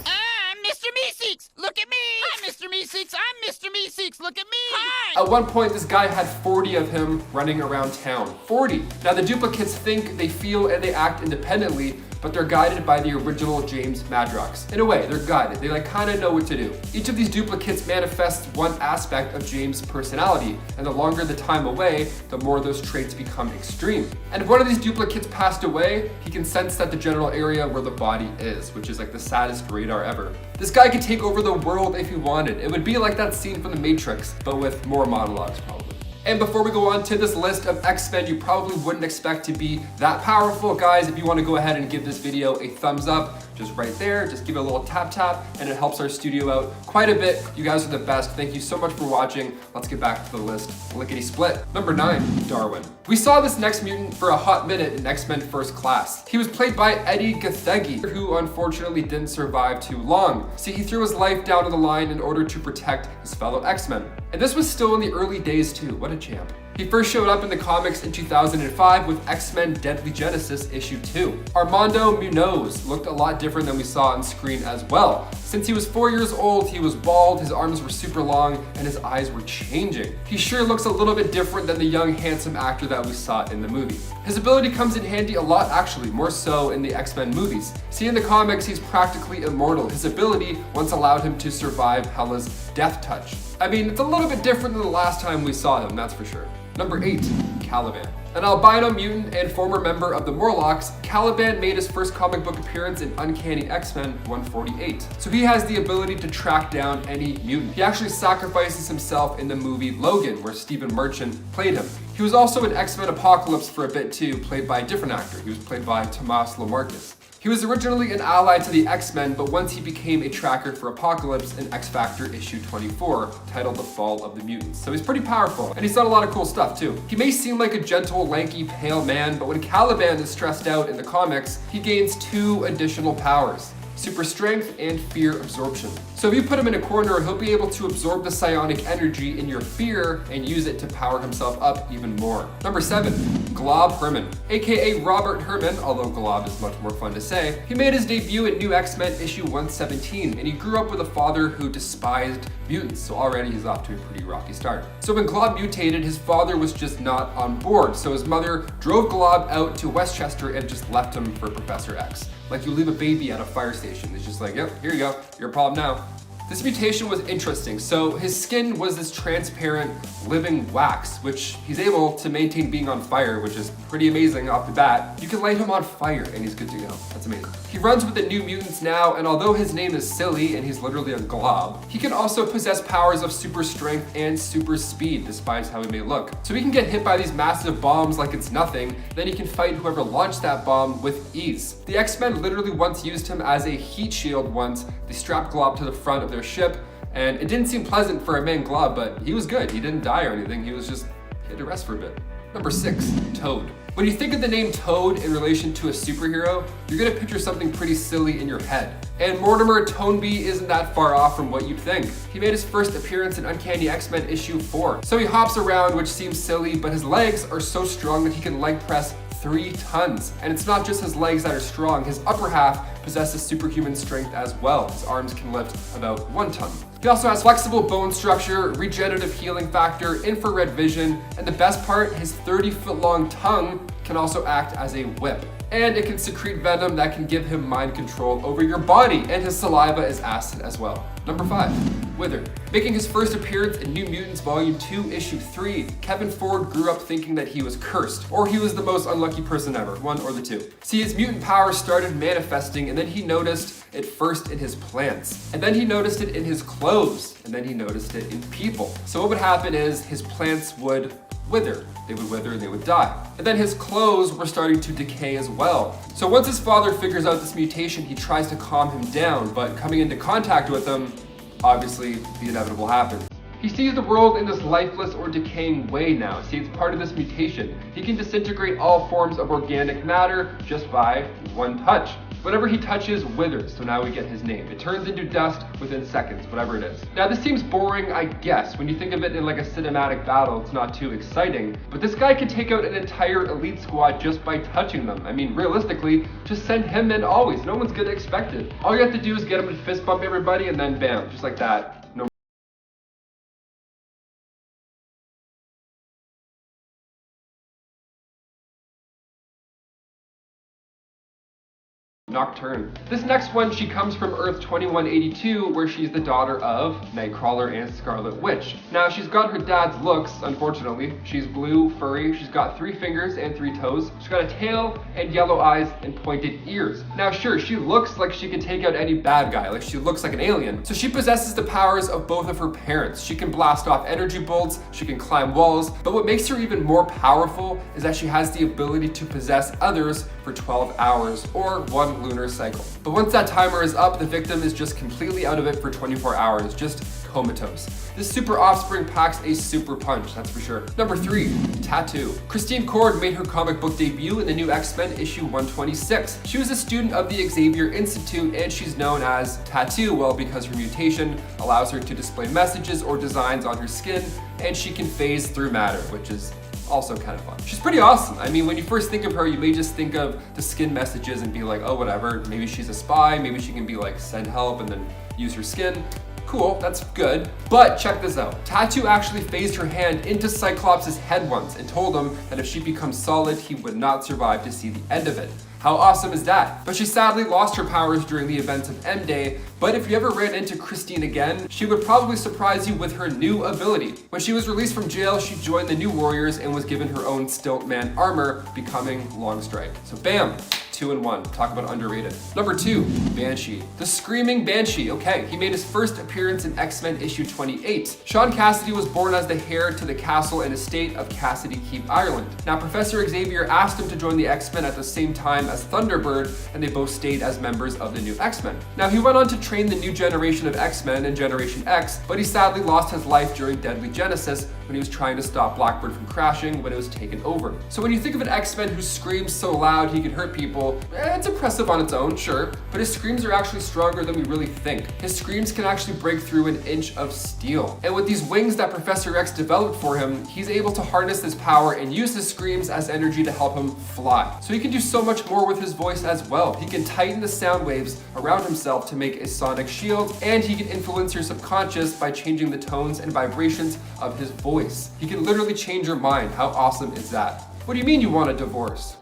I'm Mr. Meeseeks. Look at me. I'm Mr. Meeseeks. I'm Mr. Meeseeks. Look at me. Hi. At one point, this guy had 40 of him running around town. 40. Now, the duplicates think, they feel, and they act independently, but they're guided by the original James Madrox. In a way, they're guided. They kind of know what to do. Each of these duplicates manifests one aspect of James' personality, and the longer the time away, the more those traits become extreme. And if one of these duplicates passed away, he can sense that the general area where the body is, which is like the saddest radar ever. This guy could take over the world if he wanted. It would be like that scene from The Matrix, but with more monologues probably. And before we go on to this list of X-Men you probably wouldn't expect to be that powerful, guys, if you want to go ahead and give this video a thumbs up, just right there, just give it a little tap tap, and it helps our studio out quite a bit. You guys are the best. Thank you so much for watching. Let's get back to the list. Lickety split. Number 9, Darwin. We saw this next mutant for a hot minute in X-Men First Class. He was played by Eddie Gathegi, who unfortunately didn't survive too long. See, he threw his life down on the line in order to protect his fellow X-Men. And this was still in the early days too. What a champ. He first showed up in the comics in 2005 with X-Men Deadly Genesis issue 2. Armando Munoz looked a lot different than we saw on screen as well. Since he was 4 years old, he was bald, his arms were super long, and his eyes were changing. He sure looks a little bit different than the young, handsome actor that we saw in the movie. His ability comes in handy a lot actually, more so in the X-Men movies. See, in the comics, he's practically immortal. His ability once allowed him to survive Hela's death touch. I mean, it's a little bit different than the last time we saw him, that's for sure. Number 8, Caliban. An albino mutant and former member of the Morlocks, Caliban made his first comic book appearance in Uncanny X-Men 148. So he has the ability to track down any mutant. He actually sacrifices himself in the movie Logan, where Stephen Merchant played him. He was also in X-Men Apocalypse for a bit too, played by a different actor. He was played by Tomas Lamarcus. He was originally an ally to the X-Men, but once he became a tracker for Apocalypse in X-Factor issue 24, titled The Fall of the Mutants. So he's pretty powerful, and he's done a lot of cool stuff too. He may seem like a gentle, lanky, pale man, but when Caliban is stressed out in the comics, he gains 2 additional powers. super strength, and fear absorption. So if you put him in a corner, he'll be able to absorb the psionic energy in your fear and use it to power himself up even more. Number 7, Glob Herman, aka Robert Herman, although Glob is much more fun to say. He made his debut in New X-Men issue 117, and he grew up with a father who despised mutants, so already he's off to a pretty rocky start. So when Glob mutated, his father was just not on board, so his mother drove Glob out to Westchester and just left him for Professor X. Like you leave a baby at a fire station, it's just like, yep, here you go, your problem now. This mutation was interesting. So his skin was this transparent living wax, which he's able to maintain being on fire, which is pretty amazing off the bat. You can light him on fire and he's good to go. That's amazing. He runs with the New Mutants now, and although his name is silly and he's literally a glob, he can also possess powers of super strength and super speed, despite how he may look. So he can get hit by these massive bombs like it's nothing, then he can fight whoever launched that bomb with ease. The X-Men literally once used him as a heat shield once. They strapped Glob to the front of their ship, and it didn't seem pleasant for a man Glob, but he was good. He didn't die or anything. He had to rest for a bit. Number 6, Toad. When you think of the name Toad in relation to a superhero, you're gonna picture something pretty silly in your head. And Mortimer Toneby isn't that far off from what you'd think. He made his first appearance in Uncanny X-Men issue 4. So he hops around, which seems silly, but his legs are so strong that he can leg press 3 tons. And it's not just his legs that are strong, his upper half possesses superhuman strength as well. His arms can lift about 1 ton. He also has flexible bone structure, regenerative healing factor, infrared vision, and the best part, his 30-foot long tongue can also act as a whip. And it can secrete venom that can give him mind control over your body, and his saliva is acid as well. Number 5, Wither. Making his first appearance in New Mutants Volume 2, Issue 3, Kevin Ford grew up thinking that he was cursed, or he was the most unlucky person ever, one or the two. See, his mutant powers started manifesting, and then he noticed it first in his plants, and then he noticed it in his clothes, and then he noticed it in people. So what would happen is his plants would wither. They would wither and they would die. And then his clothes were starting to decay as well. So once his father figures out this mutation, he tries to calm him down, but coming into contact with him, obviously the inevitable happens. He sees the world in this lifeless or decaying way now. See, it's part of this mutation. He can disintegrate all forms of organic matter just by one touch. Whatever he touches withers, so now we get his name. It turns into dust within seconds, whatever it is. Now this seems boring, I guess. When you think of it in like a cinematic battle, it's not too exciting. But this guy can take out an entire elite squad just by touching them. I mean, realistically, just send him in always. No one's gonna expect it. All you have to do is get him to fist bump everybody and then bam, just like that. No Nocturne. This next one, she comes from Earth 2182, where she's the daughter of Nightcrawler and Scarlet Witch. Now, she's got her dad's looks, unfortunately. She's blue, furry, she's got 3 fingers and 3 toes. She's got a tail and yellow eyes and pointed ears. Now, sure, she looks like she can take out any bad guy, like she looks like an alien. So she possesses the powers of both of her parents. She can blast off energy bolts, she can climb walls, but what makes her even more powerful is that she has the ability to possess others for 12 hours, or 1 lunar cycle. But once that timer is up, the victim is just completely out of it for 24 hours, just comatose. This super offspring packs a super punch, that's for sure. Number 3, Tattoo. Christine Cord made her comic book debut in the New X-Men issue 126. She was a student of the Xavier Institute, and she's known as Tattoo, well, because her mutation allows her to display messages or designs on her skin, and she can phase through matter, which is also kind of fun. She's pretty awesome. I mean, when you first think of her, you may just think of the skin messages and be like, oh, whatever, maybe she's a spy, maybe she can be like, send help and then use her skin. Cool, that's good. But check this out. Tattoo actually phased her hand into Cyclops' head once and told him that if she becomes solid, he would not survive to see the end of it. How awesome is that? But she sadly lost her powers during the events of M-Day, but if you ever ran into Christine again, she would probably surprise you with her new ability. When she was released from jail, she joined the New Warriors and was given her own Stiltman armor, becoming Longstrike. So bam! 2 in 1. Talk about underrated. Number 2, Banshee. The Screaming Banshee. Okay, he made his first appearance in X-Men issue 28. Sean Cassidy was born as the heir to the castle and estate of Cassidy Keep, Ireland. Now, Professor Xavier asked him to join the X-Men at the same time as Thunderbird, and they both stayed as members of the new X-Men. Now, he went on to train the new generation of X-Men and Generation X, but he sadly lost his life during Deadly Genesis when he was trying to stop Blackbird from crashing when it was taken over. So when you think of an X-Men who screams so loud he can hurt people, whistle, it's impressive on its own, sure, but his screams are actually stronger than we really think. His screams can actually break through an inch of steel. And with these wings that Professor X developed for him, he's able to harness his power and use his screams as energy to help him fly. So he can do so much more with his voice as well. He can tighten the sound waves around himself to make a sonic shield, and he can influence your subconscious by changing the tones and vibrations of his voice. He can literally change your mind. How awesome is that? What do you mean you want a divorce?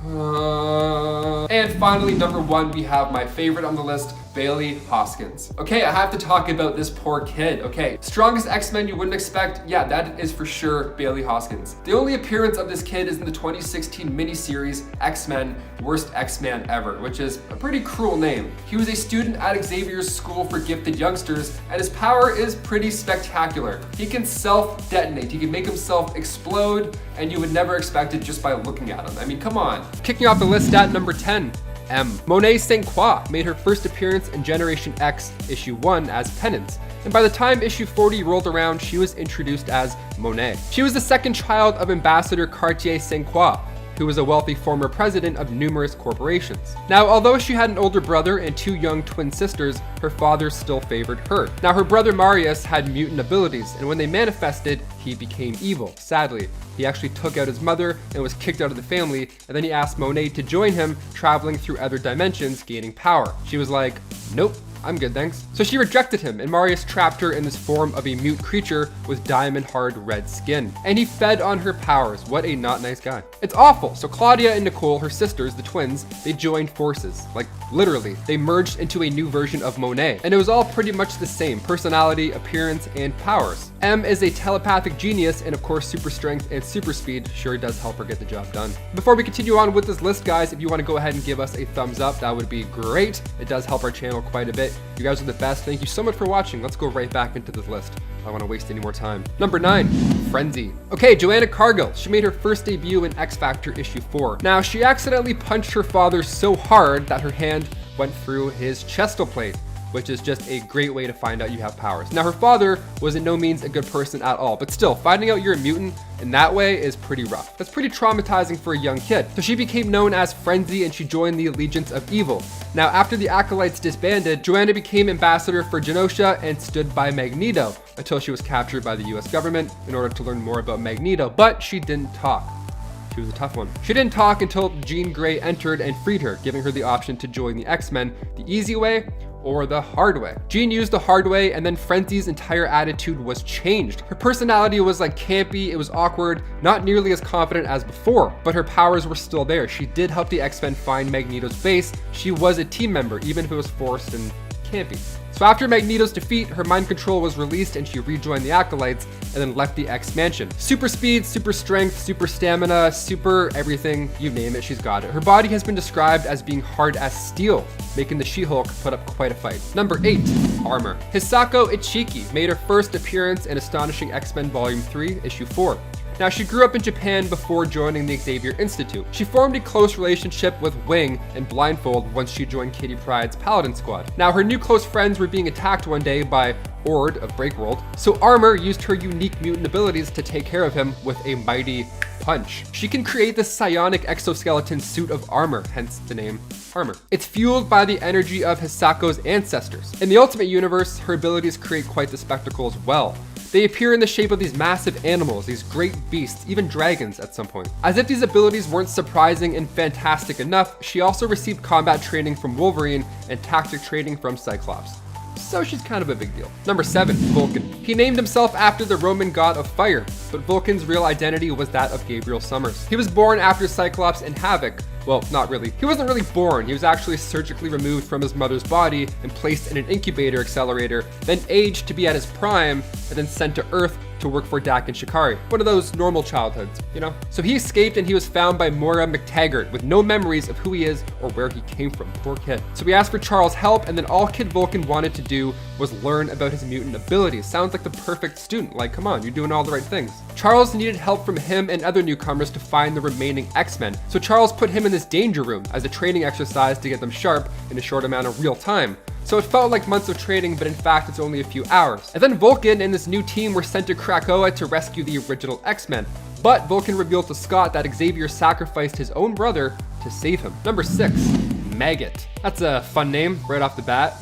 And finally, number 1, we have my favorite on the list, Bailey Hoskins. Okay, I have to talk about this poor kid. Okay, strongest X-Men you wouldn't expect? Yeah, that is for sure Bailey Hoskins. The only appearance of this kid is in the 2016 miniseries X-Men, Worst X-Man Ever, which is a pretty cruel name. He was a student at Xavier's School for Gifted Youngsters, and his power is pretty spectacular. He can self-detonate, he can make himself explode, and you would never expect it just by looking at him. I mean, come on. Kicking off the list at number 10. M. Monet St. Croix made her first appearance in Generation X issue 1 as Penance, and by the time issue 40 rolled around, she was introduced as Monet. She was the second child of Ambassador Cartier St. Croix, who was a wealthy former president of numerous corporations. Now, although she had an older brother and 2 young twin sisters, her father still favored her. Now, her brother Marius had mutant abilities, and when they manifested, he became evil. Sadly, he actually took out his mother and was kicked out of the family, and then he asked Monet to join him, traveling through other dimensions, gaining power. She was like, nope, I'm good, thanks. So she rejected him, and Marius trapped her in this form of a mute creature with diamond-hard red skin. And he fed on her powers. What a not nice guy. It's awful. So Claudia and Nicole, her sisters, the twins, they joined forces. Like, literally. They merged into a new version of Monet. And it was all pretty much the same. Personality, appearance, and powers. M is a telepathic genius, and of course, super strength and super speed sure does help her get the job done. Before we continue on with this list, guys, if you want to go ahead and give us a thumbs up, that would be great. It does help our channel quite a bit. You guys are the best. Thank you so much for watching. Let's go right back into this list. I don't want to waste any more time. Number 9, Frenzy. Okay, Joanna Cargill. She made her first debut in X Factor issue 4. Now, she accidentally punched her father so hard that her hand went through his chestal plate, which is just a great way to find out you have powers. Now, her father was in no means a good person at all, but still, finding out you're a mutant in that way is pretty rough. That's pretty traumatizing for a young kid. So she became known as Frenzy, and she joined the Allegiance of Evil. Now, after the Acolytes disbanded, Joanna became ambassador for Genosha and stood by Magneto until she was captured by the US government in order to learn more about Magneto, but she didn't talk. She was a tough one. She didn't talk until Jean Grey entered and freed her, giving her the option to join the X-Men the easy way or the hard way. Jean used the hard way, and then Frenzy's entire attitude was changed. Her personality was like campy, it was awkward, not nearly as confident as before, but her powers were still there. She did help the X-Men find Magneto's base. She was a team member, even if it was forced and campy. So after Magneto's defeat, her mind control was released and she rejoined the Acolytes and then left the X-Mansion. Super speed, super strength, super stamina, super everything, you name it, she's got it. Her body has been described as being hard as steel, making the She-Hulk put up quite a fight. Number 8, Armor. Hisako Ichiki made her first appearance in Astonishing X-Men Volume 3, Issue 4. Now, she grew up in Japan before joining the Xavier Institute. She formed a close relationship with Wing and Blindfold once she joined Kitty Pryde's Paladin Squad. Now, her new close friends were being attacked one day by Ord of Breakworld, so Armor used her unique mutant abilities to take care of him with a mighty punch. She can create the psionic exoskeleton suit of armor, hence the name Armor. It's fueled by the energy of Hisako's ancestors. In the Ultimate Universe, her abilities create quite the spectacle as well. They appear in the shape of these massive animals, these great beasts, even dragons at some point. As if these abilities weren't surprising and fantastic enough, she also received combat training from Wolverine and tactic training from Cyclops. So she's kind of a big deal. Number 7, Vulcan. He named himself after the Roman god of fire, but Vulcan's real identity was that of Gabriel Summers. He was born after Cyclops and Havoc. Well, not really. He wasn't really born. He was actually surgically removed from his mother's body and placed in an incubator accelerator, then aged to be at his prime, and then sent to Earth to work for Dak and Shikari. One of those normal childhoods, you know? So he escaped and he was found by Moira McTaggart with no memories of who he is or where he came from. Poor kid. So he asked for Charles' help, and then all Kid Vulcan wanted to do was learn about his mutant abilities. Sounds like the perfect student. Like, come on, you're doing all the right things. Charles needed help from him and other newcomers to find the remaining X-Men. So Charles put him in this danger room as a training exercise to get them sharp in a short amount of real time. So it felt like months of training, but in fact it's only a few hours. And then Vulcan and this new team were sent to Krakoa to rescue the original X-Men. But Vulcan revealed to Scott that Xavier sacrificed his own brother to save him. Number 6, Maggot. That's a fun name right off the bat.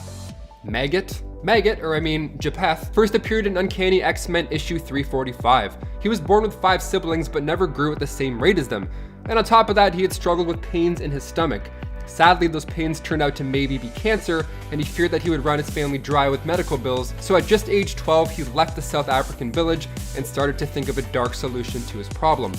Maggot? Maggot, or I mean Japheth, first appeared in Uncanny X-Men issue 345. He was born with 5 siblings but never grew at the same rate as them. And on top of that, he had struggled with pains in his stomach. Sadly, those pains turned out to maybe be cancer, and he feared that he would run his family dry with medical bills. So at just age 12, he left the South African village and started to think of a dark solution to his problem.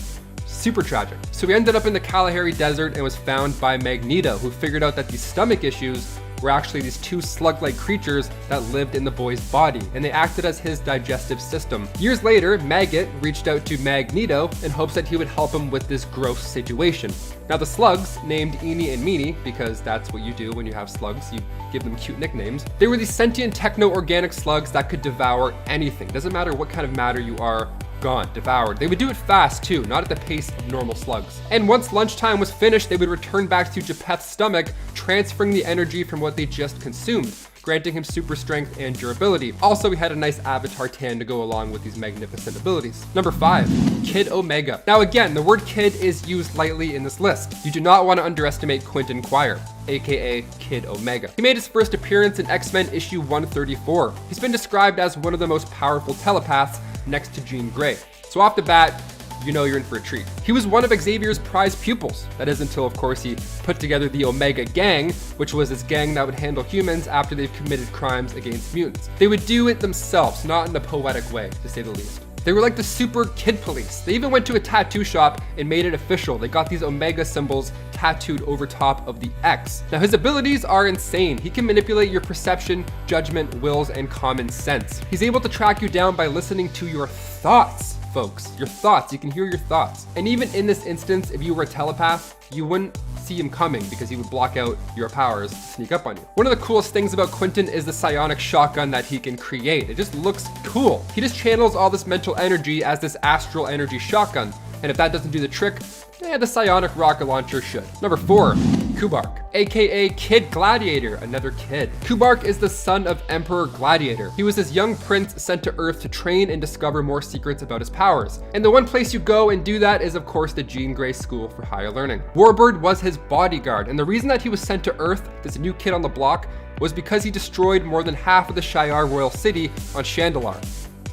Super tragic. So he ended up in the Kalahari Desert and was found by Magneto, who figured out that these stomach issues were actually these 2 slug-like creatures that lived in the boy's body, and they acted as his digestive system. Years later, Maggot reached out to Magneto in hopes that he would help him with this gross situation. Now the slugs, named Eenie and Meenie, because that's what you do when you have slugs, you give them cute nicknames, they were these sentient techno-organic slugs that could devour anything. Doesn't matter what kind of matter you are, gone, devoured. They would do it fast too, not at the pace of normal slugs. And once lunchtime was finished, they would return back to Japheth's stomach, transferring the energy from what they just consumed, granting him super strength and durability. Also, he had a nice avatar tan to go along with these magnificent abilities. Number 5, Kid Omega. Now again, the word kid is used lightly in this list. You do not want to underestimate Quentin Quire, aka Kid Omega. He made his first appearance in X-Men issue 134. He's been described as one of the most powerful telepaths next to Jean Grey. So off the bat, you know you're in for a treat. He was one of Xavier's prized pupils. That is until, of course, he put together the Omega Gang, which was his gang that would handle humans after they've committed crimes against mutants. They would do it themselves, not in a poetic way, to say the least. They were like the super kid police. They even went to a tattoo shop and made it official. They got these Omega symbols tattooed over top of the X. Now his abilities are insane. He can manipulate your perception, judgment, wills, and common sense. He's able to track you down by listening to your thoughts, folks. Your thoughts, you can hear your thoughts. And even in this instance, if you were a telepath, you wouldn't see him coming because he would block out your powers to sneak up on you. One of the coolest things about Quentin is the psionic shotgun that he can create. It just looks cool. He just channels all this mental energy as this astral energy shotgun. And if that doesn't do the trick, the psionic rocket launcher should. Number 4, Kubark, aka Kid Gladiator, another kid. Kubark is the son of Emperor Gladiator. He was this young prince sent to Earth to train and discover more secrets about his powers. And the one place you go and do that is, of course, the Jean Grey School for Higher Learning. Warbird was his bodyguard, and the reason that he was sent to Earth, this new kid on the block, was because he destroyed more than half of the Shi'ar royal city on Chandalar.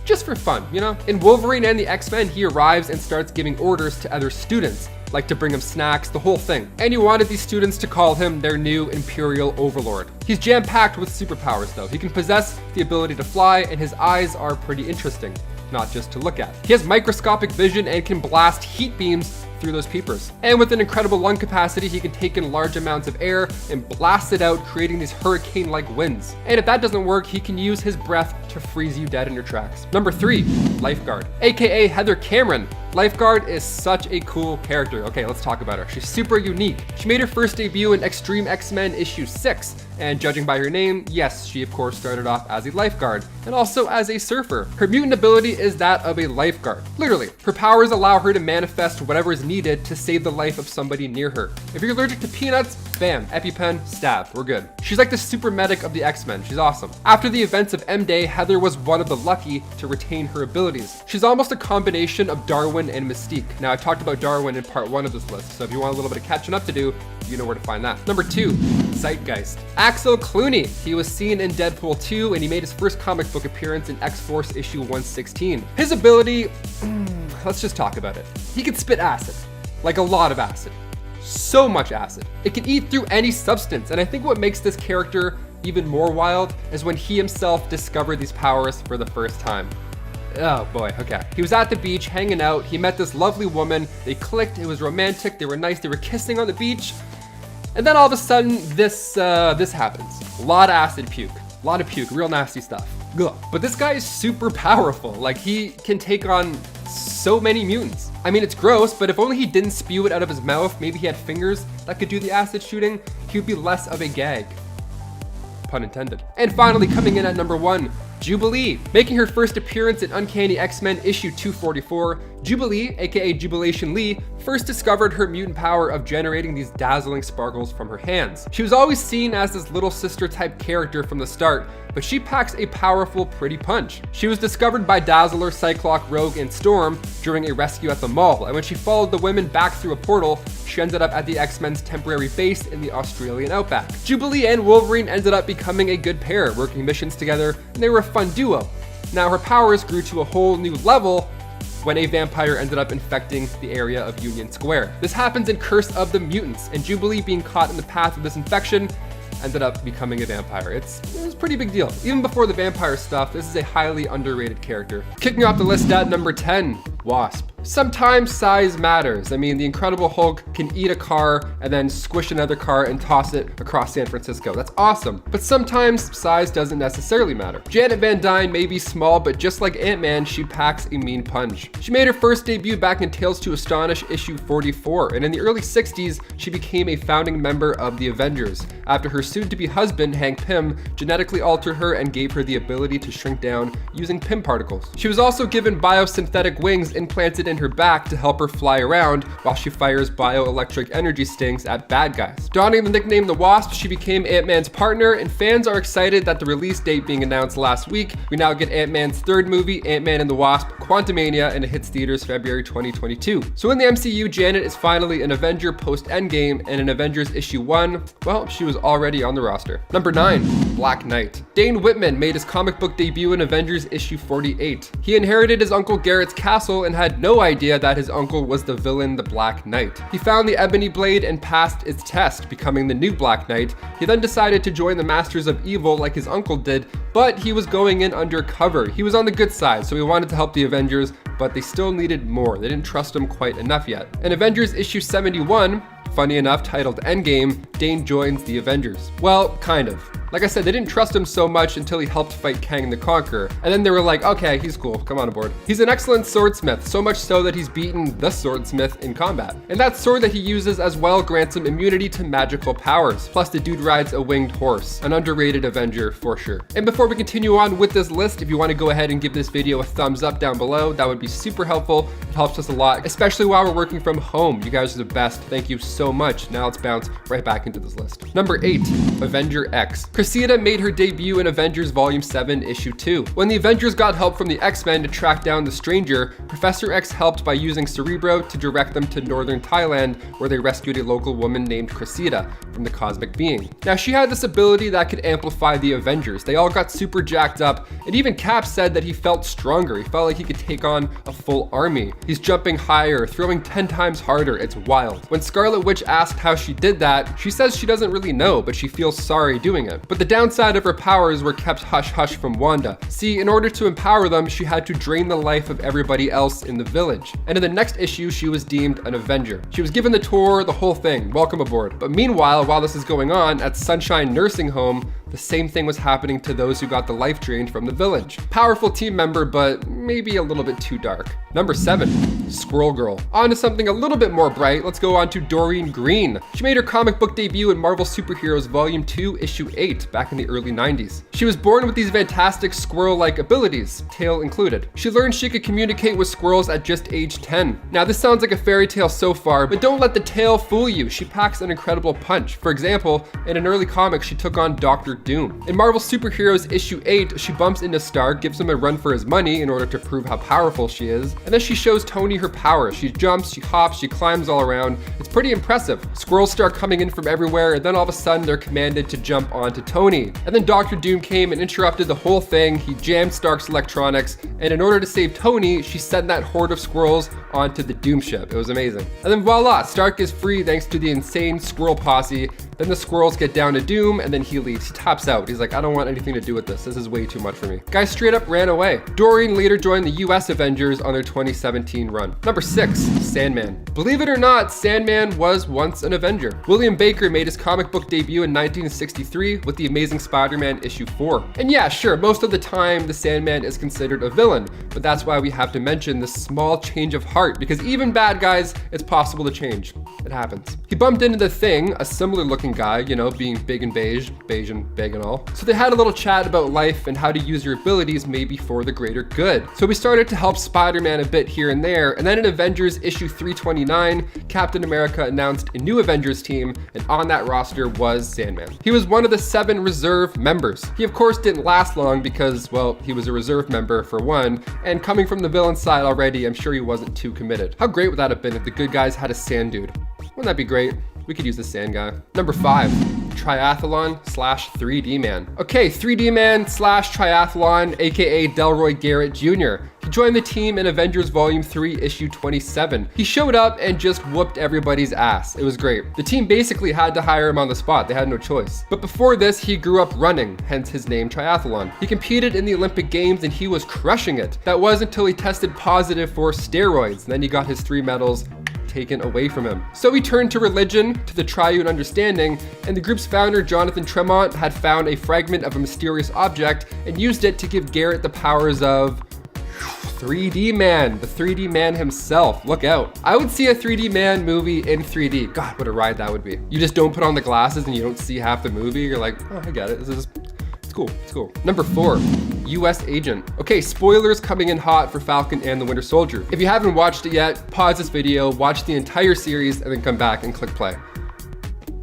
Just for fun, you know? In Wolverine and the X-Men, he arrives and starts giving orders to other students, like to bring him snacks, the whole thing. And he wanted these students to call him their new Imperial Overlord. He's jam-packed with superpowers though. He can possess the ability to fly, and his eyes are pretty interesting, not just to look at. He has microscopic vision and can blast heat beams through those peepers. And with an incredible lung capacity, he can take in large amounts of air and blast it out, creating these hurricane-like winds. And if that doesn't work, he can use his breath to freeze you dead in your tracks. Number 3, Lifeguard, aka Heather Cameron. Lifeguard is such a cool character. Okay, let's talk about her. She's super unique. She made her first debut in Extreme X-Men issue 6. And judging by her name, yes, she of course started off as a lifeguard and also as a surfer. Her mutant ability is that of a lifeguard. Literally, her powers allow her to manifest whatever is needed to save the life of somebody near her. If you're allergic to peanuts, bam, EpiPen, stab, we're good. She's like the super medic of the X-Men. She's awesome. After the events of M-Day, Heather was one of the lucky to retain her abilities. She's almost a combination of Darwin and Mystique. Now, I talked about Darwin in part 1 of this list, so if you want a little bit of catching up to do, you know where to find that. Number 2, Zeitgeist. Axel Clooney. He was seen in Deadpool 2, and he made his first comic book appearance in X-Force issue 116. His ability, let's just talk about it. He can spit acid, like a lot of acid. So much acid. It can eat through any substance, and I think what makes this character even more wild is when he himself discovered these powers for the first time. Oh boy, okay. He was at the beach hanging out, he met this lovely woman, they clicked, it was romantic, they were nice, they were kissing on the beach, and then all of a sudden, this happens. A lot of acid puke, a lot of puke, real nasty stuff. Ugh. But this guy is super powerful, like he can take on so many mutants. I mean, it's gross, but if only he didn't spew it out of his mouth, maybe he had fingers that could do the acid shooting, he would be less of a gag. Pun intended. And finally, coming in at number 1, Jubilee. Making her first appearance in Uncanny X-Men issue 244, Jubilee, aka Jubilation Lee, first discovered her mutant power of generating these dazzling sparkles from her hands. She was always seen as this little sister type character from the start, but she packs a powerful, pretty punch. She was discovered by Dazzler, Cyclops, Rogue, and Storm during a rescue at the mall, and when she followed the women back through a portal, she ended up at the X-Men's temporary base in the Australian outback. Jubilee and Wolverine ended up becoming a good pair, working missions together, and they were a fun duo. Now her powers grew to a whole new level when a vampire ended up infecting the area of Union Square. This happens in Curse of the Mutants, and Jubilee, being caught in the path of this infection, ended up becoming a vampire. It was a pretty big deal. Even before the vampire stuff, this is a highly underrated character. Kicking off the list at number 10, Wasp. Sometimes size matters. I mean, the Incredible Hulk can eat a car and then squish another car and toss it across San Francisco. That's awesome. But sometimes size doesn't necessarily matter. Janet Van Dyne may be small, but just like Ant-Man, she packs a mean punch. She made her first debut back in Tales to Astonish issue 44, and in the early 60s, she became a founding member of the Avengers, after her soon-to-be husband, Hank Pym, genetically altered her and gave her the ability to shrink down using Pym particles. She was also given biosynthetic wings implanted in her back to help her fly around while she fires bioelectric energy stings at bad guys. Donning the nickname the Wasp, she became Ant-Man's partner, and fans are excited that the release date being announced last week, we now get Ant-Man's third movie, Ant-Man and the Wasp: Quantumania, and it hits theaters February 2022. So in the MCU, Janet is finally an Avenger post-Endgame, and in Avengers issue 1, well, she was already on the roster. Number 9, Black Knight. Dane Whitman made his comic book debut in Avengers issue 48. He inherited his uncle Garrett's castle and had no idea that his uncle was the villain, the Black Knight. He found the Ebony Blade and passed its test, becoming the new Black Knight. He then decided to join the Masters of Evil like his uncle did, but he was going in undercover. He was on the good side, so he wanted to help the Avengers, but they still needed more. They didn't trust him quite enough yet. In Avengers issue 71, funny enough, titled Endgame, Dane joins the Avengers. Well, kind of. Like I said, they didn't trust him so much until he helped fight Kang the Conqueror. And then they were like, okay, he's cool, come on aboard. He's an excellent swordsmith, so much so that he's beaten the swordsmith in combat. And that sword that he uses as well grants him immunity to magical powers. Plus the dude rides a winged horse. An underrated Avenger for sure. And before we continue on with this list, if you want to go ahead and give this video a thumbs up down below, that would be super helpful. It helps us a lot, especially while we're working from home. You guys are the best. Thank you so much. Now let's bounce right back into this list. Number 8, Avenger X. Cressida made her debut in Avengers Volume 7, Issue 2. When the Avengers got help from the X-Men to track down the Stranger, Professor X helped by using Cerebro to direct them to northern Thailand, where they rescued a local woman named Cressida from the cosmic being. Now, she had this ability that could amplify the Avengers. They all got super jacked up, and even Cap said that he felt stronger. He felt like he could take on a full army. He's jumping higher, throwing 10 times harder. It's wild. When Scarlet Witch asked how she did that, she says she doesn't really know, but she feels sorry doing it. But the downside of her powers were kept hush-hush from Wanda. See, in order to empower them, she had to drain the life of everybody else in the village. And in the next issue, she was deemed an Avenger. She was given the tour, the whole thing. Welcome aboard. But meanwhile, while this is going on, at Sunshine Nursing Home, the same thing was happening to those who got the life drained from the village. Powerful team member, but maybe a little bit too dark. Number 7, Squirrel Girl. On to something a little bit more bright, let's go on to Doreen Green. She made her comic book debut in Marvel Superheroes Volume 2, Issue 8, back in the early 90s. She was born with these fantastic squirrel-like abilities, tail included. She learned she could communicate with squirrels at just age 10. Now, this sounds like a fairy tale so far, but don't let the tail fool you. She packs an incredible punch. For example, in an early comic, she took on Dr. Doom. In Marvel Superheroes Issue 8, she bumps into Stark, gives him a run for his money in order to prove how powerful she is, and then she shows Tony her power. She jumps, she hops, she climbs all around. It's pretty impressive. Squirrels start coming in from everywhere, and then all of a sudden they're commanded to jump onto Tony. And then Dr. Doom came and interrupted the whole thing. He jammed Stark's electronics, and in order to save Tony, she sent that horde of squirrels onto the Doom ship. It was amazing. And then voila, Stark is free thanks to the insane squirrel posse. Then the squirrels get down to Doom, and then he leaves. He taps out. He's like, I don't want anything to do with this. This is way too much for me. Guy straight up ran away. Doreen later joined the US Avengers on their 2017 run. Number 6, Sandman. Believe it or not, Sandman was once an Avenger. William Baker made his comic book debut in 1963 with The Amazing Spider-Man issue 4. And yeah, sure, most of the time the Sandman is considered a villain, but that's why we have to mention this small change of heart, because even bad guys, it's possible to change. It happens. He bumped into the Thing, a similar looking looking guy, you know, being big and beige and big and all. So they had a little chat about life and how to use your abilities maybe for the greater good. So we started to help Spider-Man a bit here and there, and then in Avengers issue 329, Captain America announced a new Avengers team, and on that roster was Sandman. He was one of the 7 reserve members. He of course didn't last long because, well, he was a reserve member for one, and coming from the villain side already, I'm sure he wasn't too committed. How great would that have been if the good guys had a sand dude? Wouldn't that be great? We could use the sand guy. Number 5, triathlon slash 3D man. Okay, 3D man slash triathlon, aka Delroy Garrett Jr. He joined the team in Avengers Volume 3, issue 27. He showed up and just whooped everybody's ass. It was great. The team basically had to hire him on the spot. They had no choice. But before this, he grew up running, hence his name Triathlon. He competed in the Olympic Games and he was crushing it. That was until he tested positive for steroids. And then he got his 3 medals taken away from him. So he turned to religion, to the triune understanding, and the group's founder, Jonathan Tremont, had found a fragment of a mysterious object and used it to give Garrett the powers of 3D man, the 3D man himself. Look out. I would see a 3D man movie in 3D. God, what a ride that would be. You just don't put on the glasses and you don't see half the movie. You're like, oh, I get it. It's cool. Number 4, US agent. Okay, spoilers coming in hot for Falcon and the Winter Soldier. If you haven't watched it yet, pause this video, watch the entire series, and then come back and click play.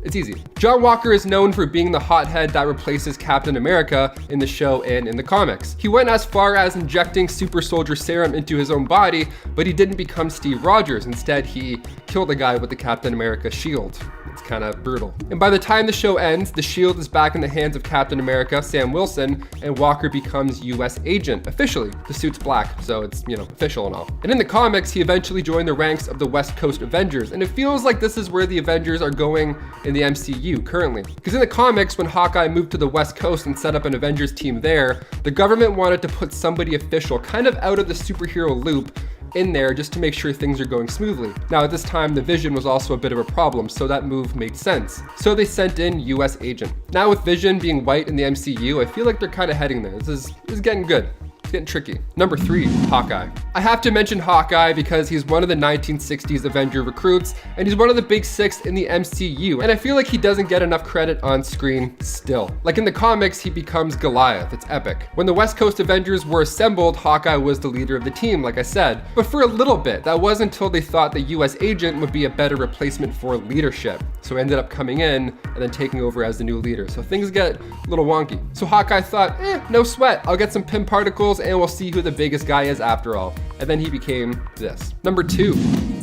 It's easy. John Walker is known for being the hothead that replaces Captain America in the show and in the comics. He went as far as injecting super soldier serum into his own body, but he didn't become Steve Rogers. Instead, he killed a guy with the Captain America shield. It's kind of brutal. And by the time the show ends, the shield is back in the hands of Captain America, Sam Wilson, and Walker becomes US agent officially. The suit's black, so it's, you know, official and all. And in the comics, he eventually joined the ranks of the West Coast Avengers, and it feels like this is where the Avengers are going in the MCU currently. Because in the comics, when Hawkeye moved to the West Coast and set up an Avengers team there, the government wanted to put somebody official, kind of out of the superhero loop, in there just to make sure things are going smoothly. Now at this time, the Vision was also a bit of a problem, so that move made sense. So they sent in US agent. Now with Vision being white in the MCU, I feel like they're kind of heading there. This is getting good. Getting tricky. Number 3, Hawkeye. I have to mention Hawkeye because he's one of the 1960s Avenger recruits, and he's one of the big 6 in the MCU, and I feel like he doesn't get enough credit on screen still. Like in the comics, he becomes Goliath. It's epic. When the West Coast Avengers were assembled, Hawkeye was the leader of the team, like I said. But for a little bit, that was until they thought the US agent would be a better replacement for leadership. So ended up coming in and then taking over as the new leader. So things get a little wonky. So Hawkeye thought, no sweat. I'll get some Pym particles and we'll see who the biggest guy is after all. And then he became this. Number 2,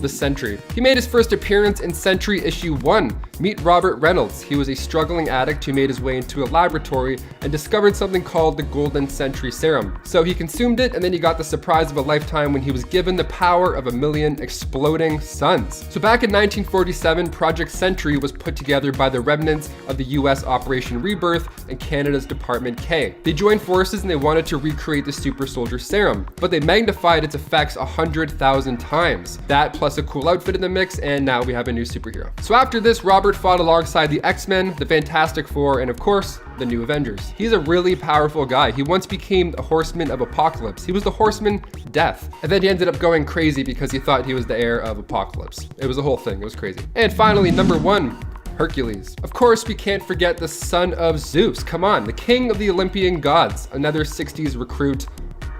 the Sentry. He made his first appearance in Sentry issue 1. Meet Robert Reynolds. He was a struggling addict who made his way into a laboratory and discovered something called the Golden Sentry Serum. So he consumed it, and then he got the surprise of a lifetime when he was given the power of 1,000,000 exploding suns. So back in 1947, Project Sentry was put together by the remnants of the US Operation Rebirth and Canada's Department K. They joined forces and they wanted to recreate the super soldier serum, but they magnified its effects 100,000 times. That plus a cool outfit in the mix, and now we have a new superhero. So after this, Robert fought alongside the X-Men, the Fantastic Four, and of course, the New Avengers. He's a really powerful guy. He once became a Horseman of Apocalypse. He was the Horseman Death. And then he ended up going crazy because he thought he was the heir of Apocalypse. It was a whole thing. It was crazy. And finally, number 1, Hercules. Of course, we can't forget the son of Zeus. Come on, the king of the Olympian gods, another 60s recruit,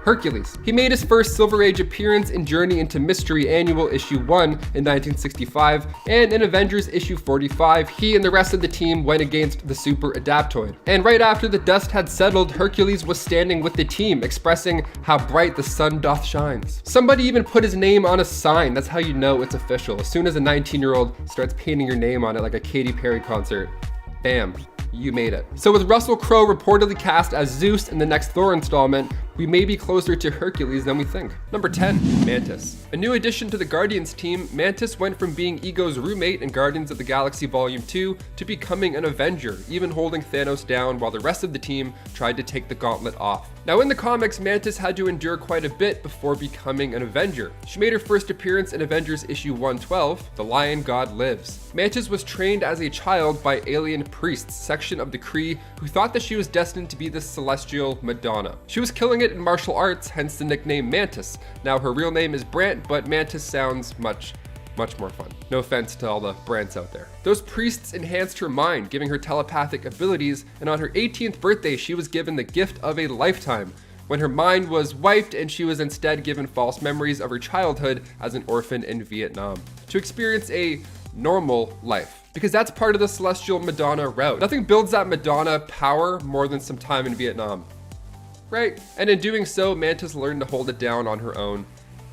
Hercules. He made his first Silver Age appearance in Journey into Mystery Annual issue 1 in 1965, and in Avengers issue 45, he and the rest of the team went against the Super Adaptoid. And right after the dust had settled, Hercules was standing with the team, expressing how bright the sun doth shines. Somebody even put his name on a sign. That's how you know it's official. As soon as a 19-year-old starts painting your name on it like a Katy Perry concert, bam, you made it. So with Russell Crowe reportedly cast as Zeus in the next Thor installment, we may be closer to Hercules than we think. Number 10, Mantis. A new addition to the Guardians team, Mantis went from being Ego's roommate in Guardians of the Galaxy Volume 2 to becoming an Avenger, even holding Thanos down while the rest of the team tried to take the gauntlet off. Now in the comics, Mantis had to endure quite a bit before becoming an Avenger. She made her first appearance in Avengers issue 112, The Lion God Lives. Mantis was trained as a child by alien priests, section of the Kree, who thought that she was destined to be the celestial Madonna. She was killing it in martial arts, hence the nickname Mantis. Now her real name is Brant, but Mantis sounds much Much more fun. No offense to all the Brants out there. Those priests enhanced her mind, giving her telepathic abilities, and on her 18th birthday, she was given the gift of a lifetime, when her mind was wiped and she was instead given false memories of her childhood as an orphan in Vietnam, to experience a normal life. Because that's part of the celestial Madonna route. Nothing builds that Madonna power more than some time in Vietnam, right? And in doing so, Mantis learned to hold it down on her own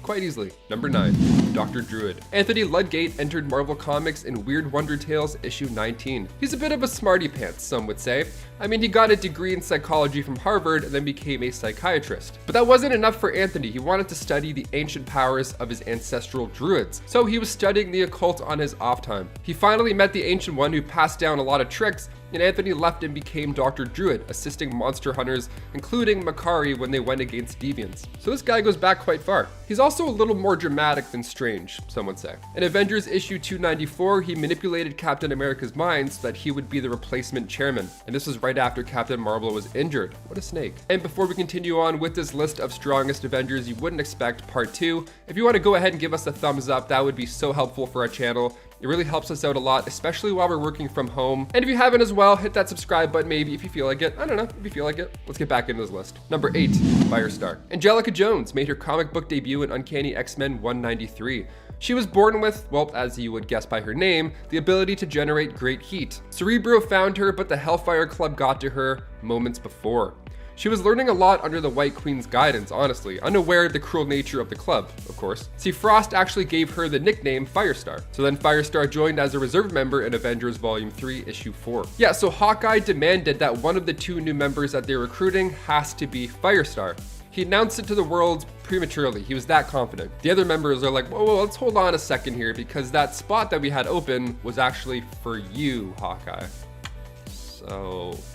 quite easily. Number 9, Dr. Druid. Anthony Ludgate entered Marvel Comics in Weird Wonder Tales issue 19. He's a bit of a smarty pants, some would say. I mean, he got a degree in psychology from Harvard and then became a psychiatrist. But that wasn't enough for Anthony. He wanted to study the ancient powers of his ancestral druids. So he was studying the occult on his off time. He finally met the ancient one who passed down a lot of tricks, and Anthony left and became Dr. Druid, assisting monster hunters, including Makari when they went against deviants. So this guy goes back quite far. He's also a little more dramatic than strange, some would say. In Avengers issue 294, he manipulated Captain America's mind so that he would be the replacement chairman. And this was right after Captain Marvel was injured. What a snake. And before we continue on with this list of strongest Avengers you wouldn't expect, part 2, if you want to go ahead and give us a thumbs up, that would be so helpful for our channel. It really helps us out a lot, especially while we're working from home. And if you haven't as well, hit that subscribe button maybe if you feel like it. I don't know, if you feel like it. Let's get back into this list. Number 8, Firestar. Angelica Jones made her comic book debut in Uncanny X-Men 193. She was born with, well, as you would guess by her name, the ability to generate great heat. Cerebro found her, but the Hellfire Club got to her moments before. She was learning a lot under the White Queen's guidance, honestly, unaware of the cruel nature of the club, of course. See, Frost actually gave her the nickname Firestar. So then Firestar joined as a reserve member in Avengers Volume 3, Issue 4. Yeah, so Hawkeye demanded that one of the 2 new members that they're recruiting has to be Firestar. He announced it to the world prematurely. He was that confident. The other members are like, whoa, let's hold on a second here, because that spot that we had open was actually for you, Hawkeye.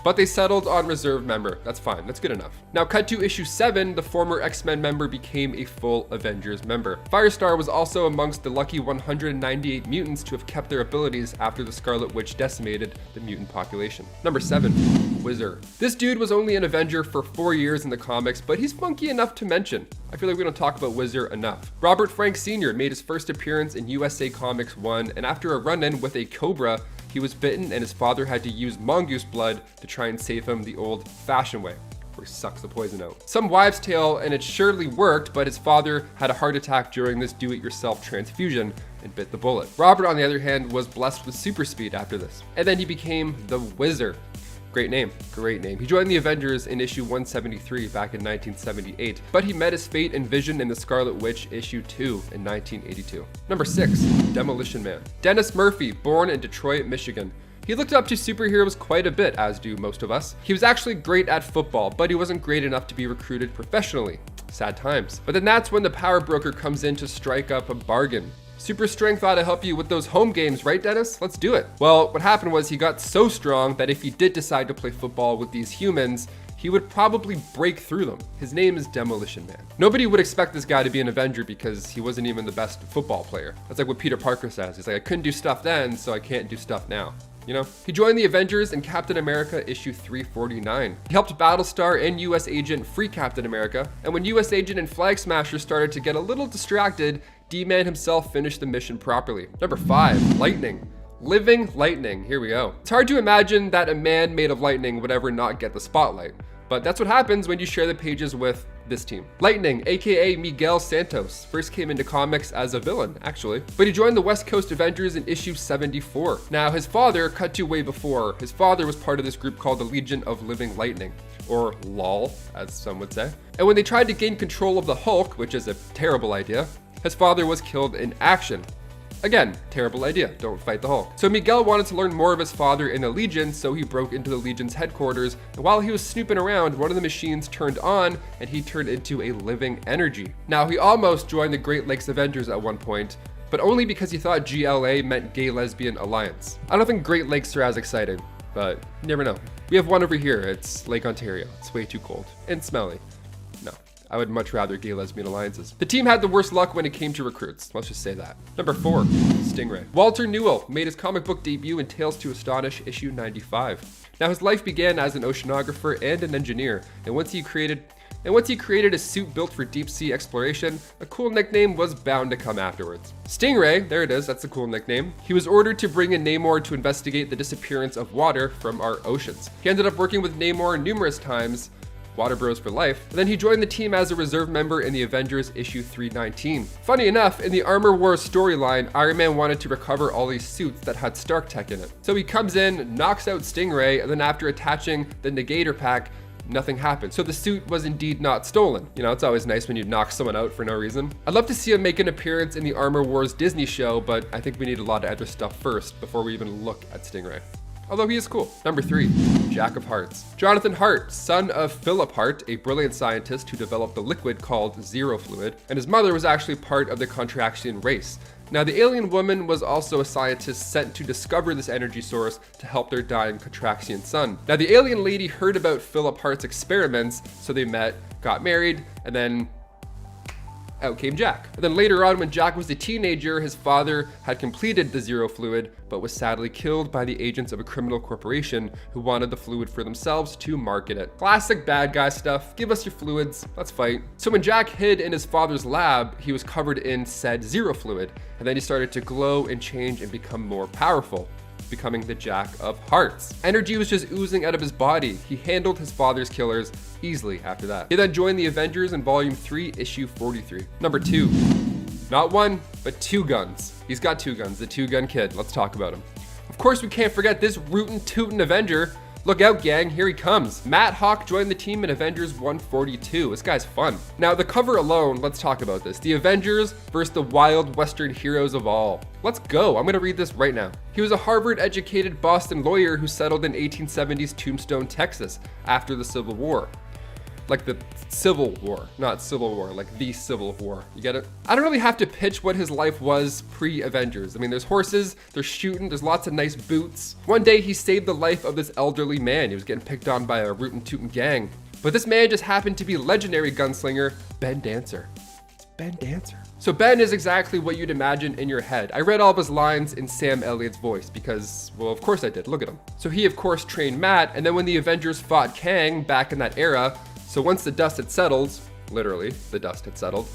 But they settled on reserve member. That's fine, that's good enough. Now cut to issue 7, the former X-Men member became a full Avengers member. Firestar was also amongst the lucky 198 mutants to have kept their abilities after the Scarlet Witch decimated the mutant population. Number 7, Wizard. This dude was only an Avenger for 4 years in the comics, but he's funky enough to mention. I feel like we don't talk about Wizard enough. Robert Frank Sr. made his first appearance in USA Comics 1, and after a run-in with a Cobra, he was bitten and his father had to use mongoose blood to try and save him the old-fashioned way, where he sucks the poison out. Some wives' tale, and it surely worked, but his father had a heart attack during this do-it-yourself transfusion and bit the bullet. Robert, on the other hand, was blessed with super speed after this, and then he became the Wizard. Great name, great name. He joined the Avengers in issue 173 back in 1978, but he met his fate and Vision in the Scarlet Witch issue 2 in 1982. Number 6, Demolition Man. Dennis Murphy, born in Detroit, Michigan. He looked up to superheroes quite a bit, as do most of us. He was actually great at football, but he wasn't great enough to be recruited professionally. Sad times. But then that's when the power broker comes in to strike up a bargain. Super strength ought to help you with those home games, right, Dennis? Let's do it. Well, what happened was he got so strong that if he did decide to play football with these humans, he would probably break through them. His name is Demolition Man. Nobody would expect this guy to be an Avenger because he wasn't even the best football player. That's like what Peter Parker says. He's like, I couldn't do stuff then, so I can't do stuff now. You know? He joined the Avengers in Captain America issue 349. He helped Battlestar and US Agent free Captain America, and when US Agent and Flag Smasher started to get a little distracted, D-Man himself finished the mission properly. Number 5, Lightning. Living Lightning, here we go. It's hard to imagine that a man made of lightning would ever not get the spotlight, but that's what happens when you share the pages with this team. Lightning, aka Miguel Santos, first came into comics as a villain, actually, but he joined the West Coast Avengers in issue 74. Now, his father, cut to way before, his father was part of this group called the Legion of Living Lightning, or LOL, as some would say. And when they tried to gain control of the Hulk, which is a terrible idea, his father was killed in action. Again, terrible idea, don't fight the Hulk. So Miguel wanted to learn more of his father in the Legion, so he broke into the Legion's headquarters, and while he was snooping around, one of the machines turned on, and he turned into a living energy. Now, he almost joined the Great Lakes Avengers at one point, but only because he thought GLA meant Gay Lesbian Alliance. I don't think Great Lakes are as exciting, but you never know. We have one over here, it's Lake Ontario. It's way too cold and smelly. No. I would much rather Gay Lesbian Alliances. The team had the worst luck when it came to recruits. Let's just say that. Number 4, Stingray. Walter Newell made his comic book debut in Tales to Astonish issue 95. Now his life began as an oceanographer and an engineer, and once he created And once he created a suit built for deep sea exploration, a cool nickname was bound to come afterwards. Stingray, there it is, that's a cool nickname. He was ordered to bring in Namor to investigate the disappearance of water from our oceans. He ended up working with Namor numerous times, Water Bros for life. And then he joined the team as a reserve member in the Avengers issue 319. Funny enough, in the Armor Wars storyline, Iron Man wanted to recover all these suits that had Stark tech in it. So he comes in, knocks out Stingray, and then after attaching the Negator pack, nothing happened. So the suit was indeed not stolen. You know, it's always nice when you knock someone out for no reason. I'd love to see him make an appearance in the Armor Wars Disney show, but I think we need a lot of other stuff first before we even look at Stingray. Although he is cool. Number 3, Jack of Hearts. Jonathan Hart, son of Philip Hart, a brilliant scientist who developed a liquid called Zero Fluid, and his mother was actually part of the Contraxian race. Now, the alien woman was also a scientist sent to discover this energy source to help their dying Contraxian son. Now, the alien lady heard about Philip Hart's experiments, so they met, got married, and then out came Jack. And then later on, when Jack was a teenager, his father had completed the Zero Fluid, but was sadly killed by the agents of a criminal corporation who wanted the fluid for themselves to market it. Classic bad guy stuff. Give us your fluids, let's fight. So when Jack hid in his father's lab, he was covered in said Zero Fluid, and then he started to glow and change and become more powerful, becoming the Jack of Hearts. Energy was just oozing out of his body. He handled his father's killers easily after that. He then joined the Avengers in Volume 3, Issue 43. Number 2, not one, but 2 guns. He's got 2 guns, the 2-gun kid. Let's talk about him. Of course, we can't forget this rootin' tootin' Avenger. Look out, gang, here he comes. Matt Hawk joined the team in Avengers 142. This guy's fun. Now, the cover alone, let's talk about this. The Avengers versus the wild Western heroes of all. Let's go. I'm gonna read this right now. He was a Harvard-educated Boston lawyer who settled in 1870s Tombstone, Texas, after the Civil War. Like the Civil War, not Civil War, like the Civil War. You get it? I don't really have to pitch what his life was pre-Avengers. I mean, there's horses, there's shooting, there's lots of nice boots. One day he saved the life of this elderly man. He was getting picked on by a rootin' tootin' gang. But this man just happened to be legendary gunslinger Ben Dancer. It's Ben Dancer. So Ben is exactly what you'd imagine in your head. I read all of his lines in Sam Elliott's voice because, well, of course I did. Look at him. So he, of course, trained Matt, and then when the Avengers fought Kang back in that era, so once the dust had settled, literally, the dust had settled,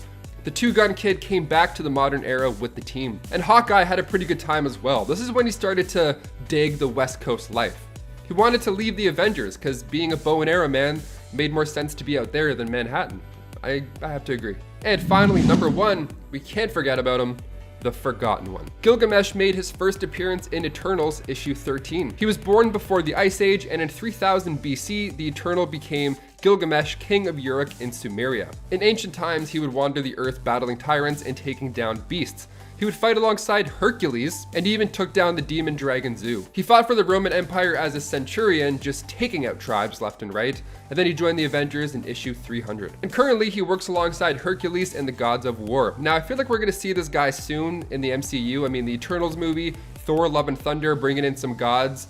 the 2-gun kid came back to the modern era with the team. And Hawkeye had a pretty good time as well. This is when he started to dig the West Coast life. He wanted to leave the Avengers because being a bow and arrow man made more sense to be out there than Manhattan. I have to agree. And finally, number 1, we can't forget about him, the Forgotten One. Gilgamesh made his first appearance in Eternals issue 13. He was born before the Ice Age, and in 3000 BC, the Eternal became Gilgamesh, king of Uruk in Sumeria. In ancient times, he would wander the earth battling tyrants and taking down beasts. He would fight alongside Hercules, and he even took down the demon dragon Zeus. He fought for the Roman Empire as a centurion, just taking out tribes left and right, and then he joined the Avengers in issue 300. And currently, he works alongside Hercules and the gods of war. Now, I feel like we're gonna see this guy soon in the MCU. I mean, the Eternals movie, Thor, Love and Thunder, bringing in some gods.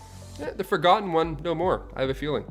The Forgotten One, no more, I have a feeling.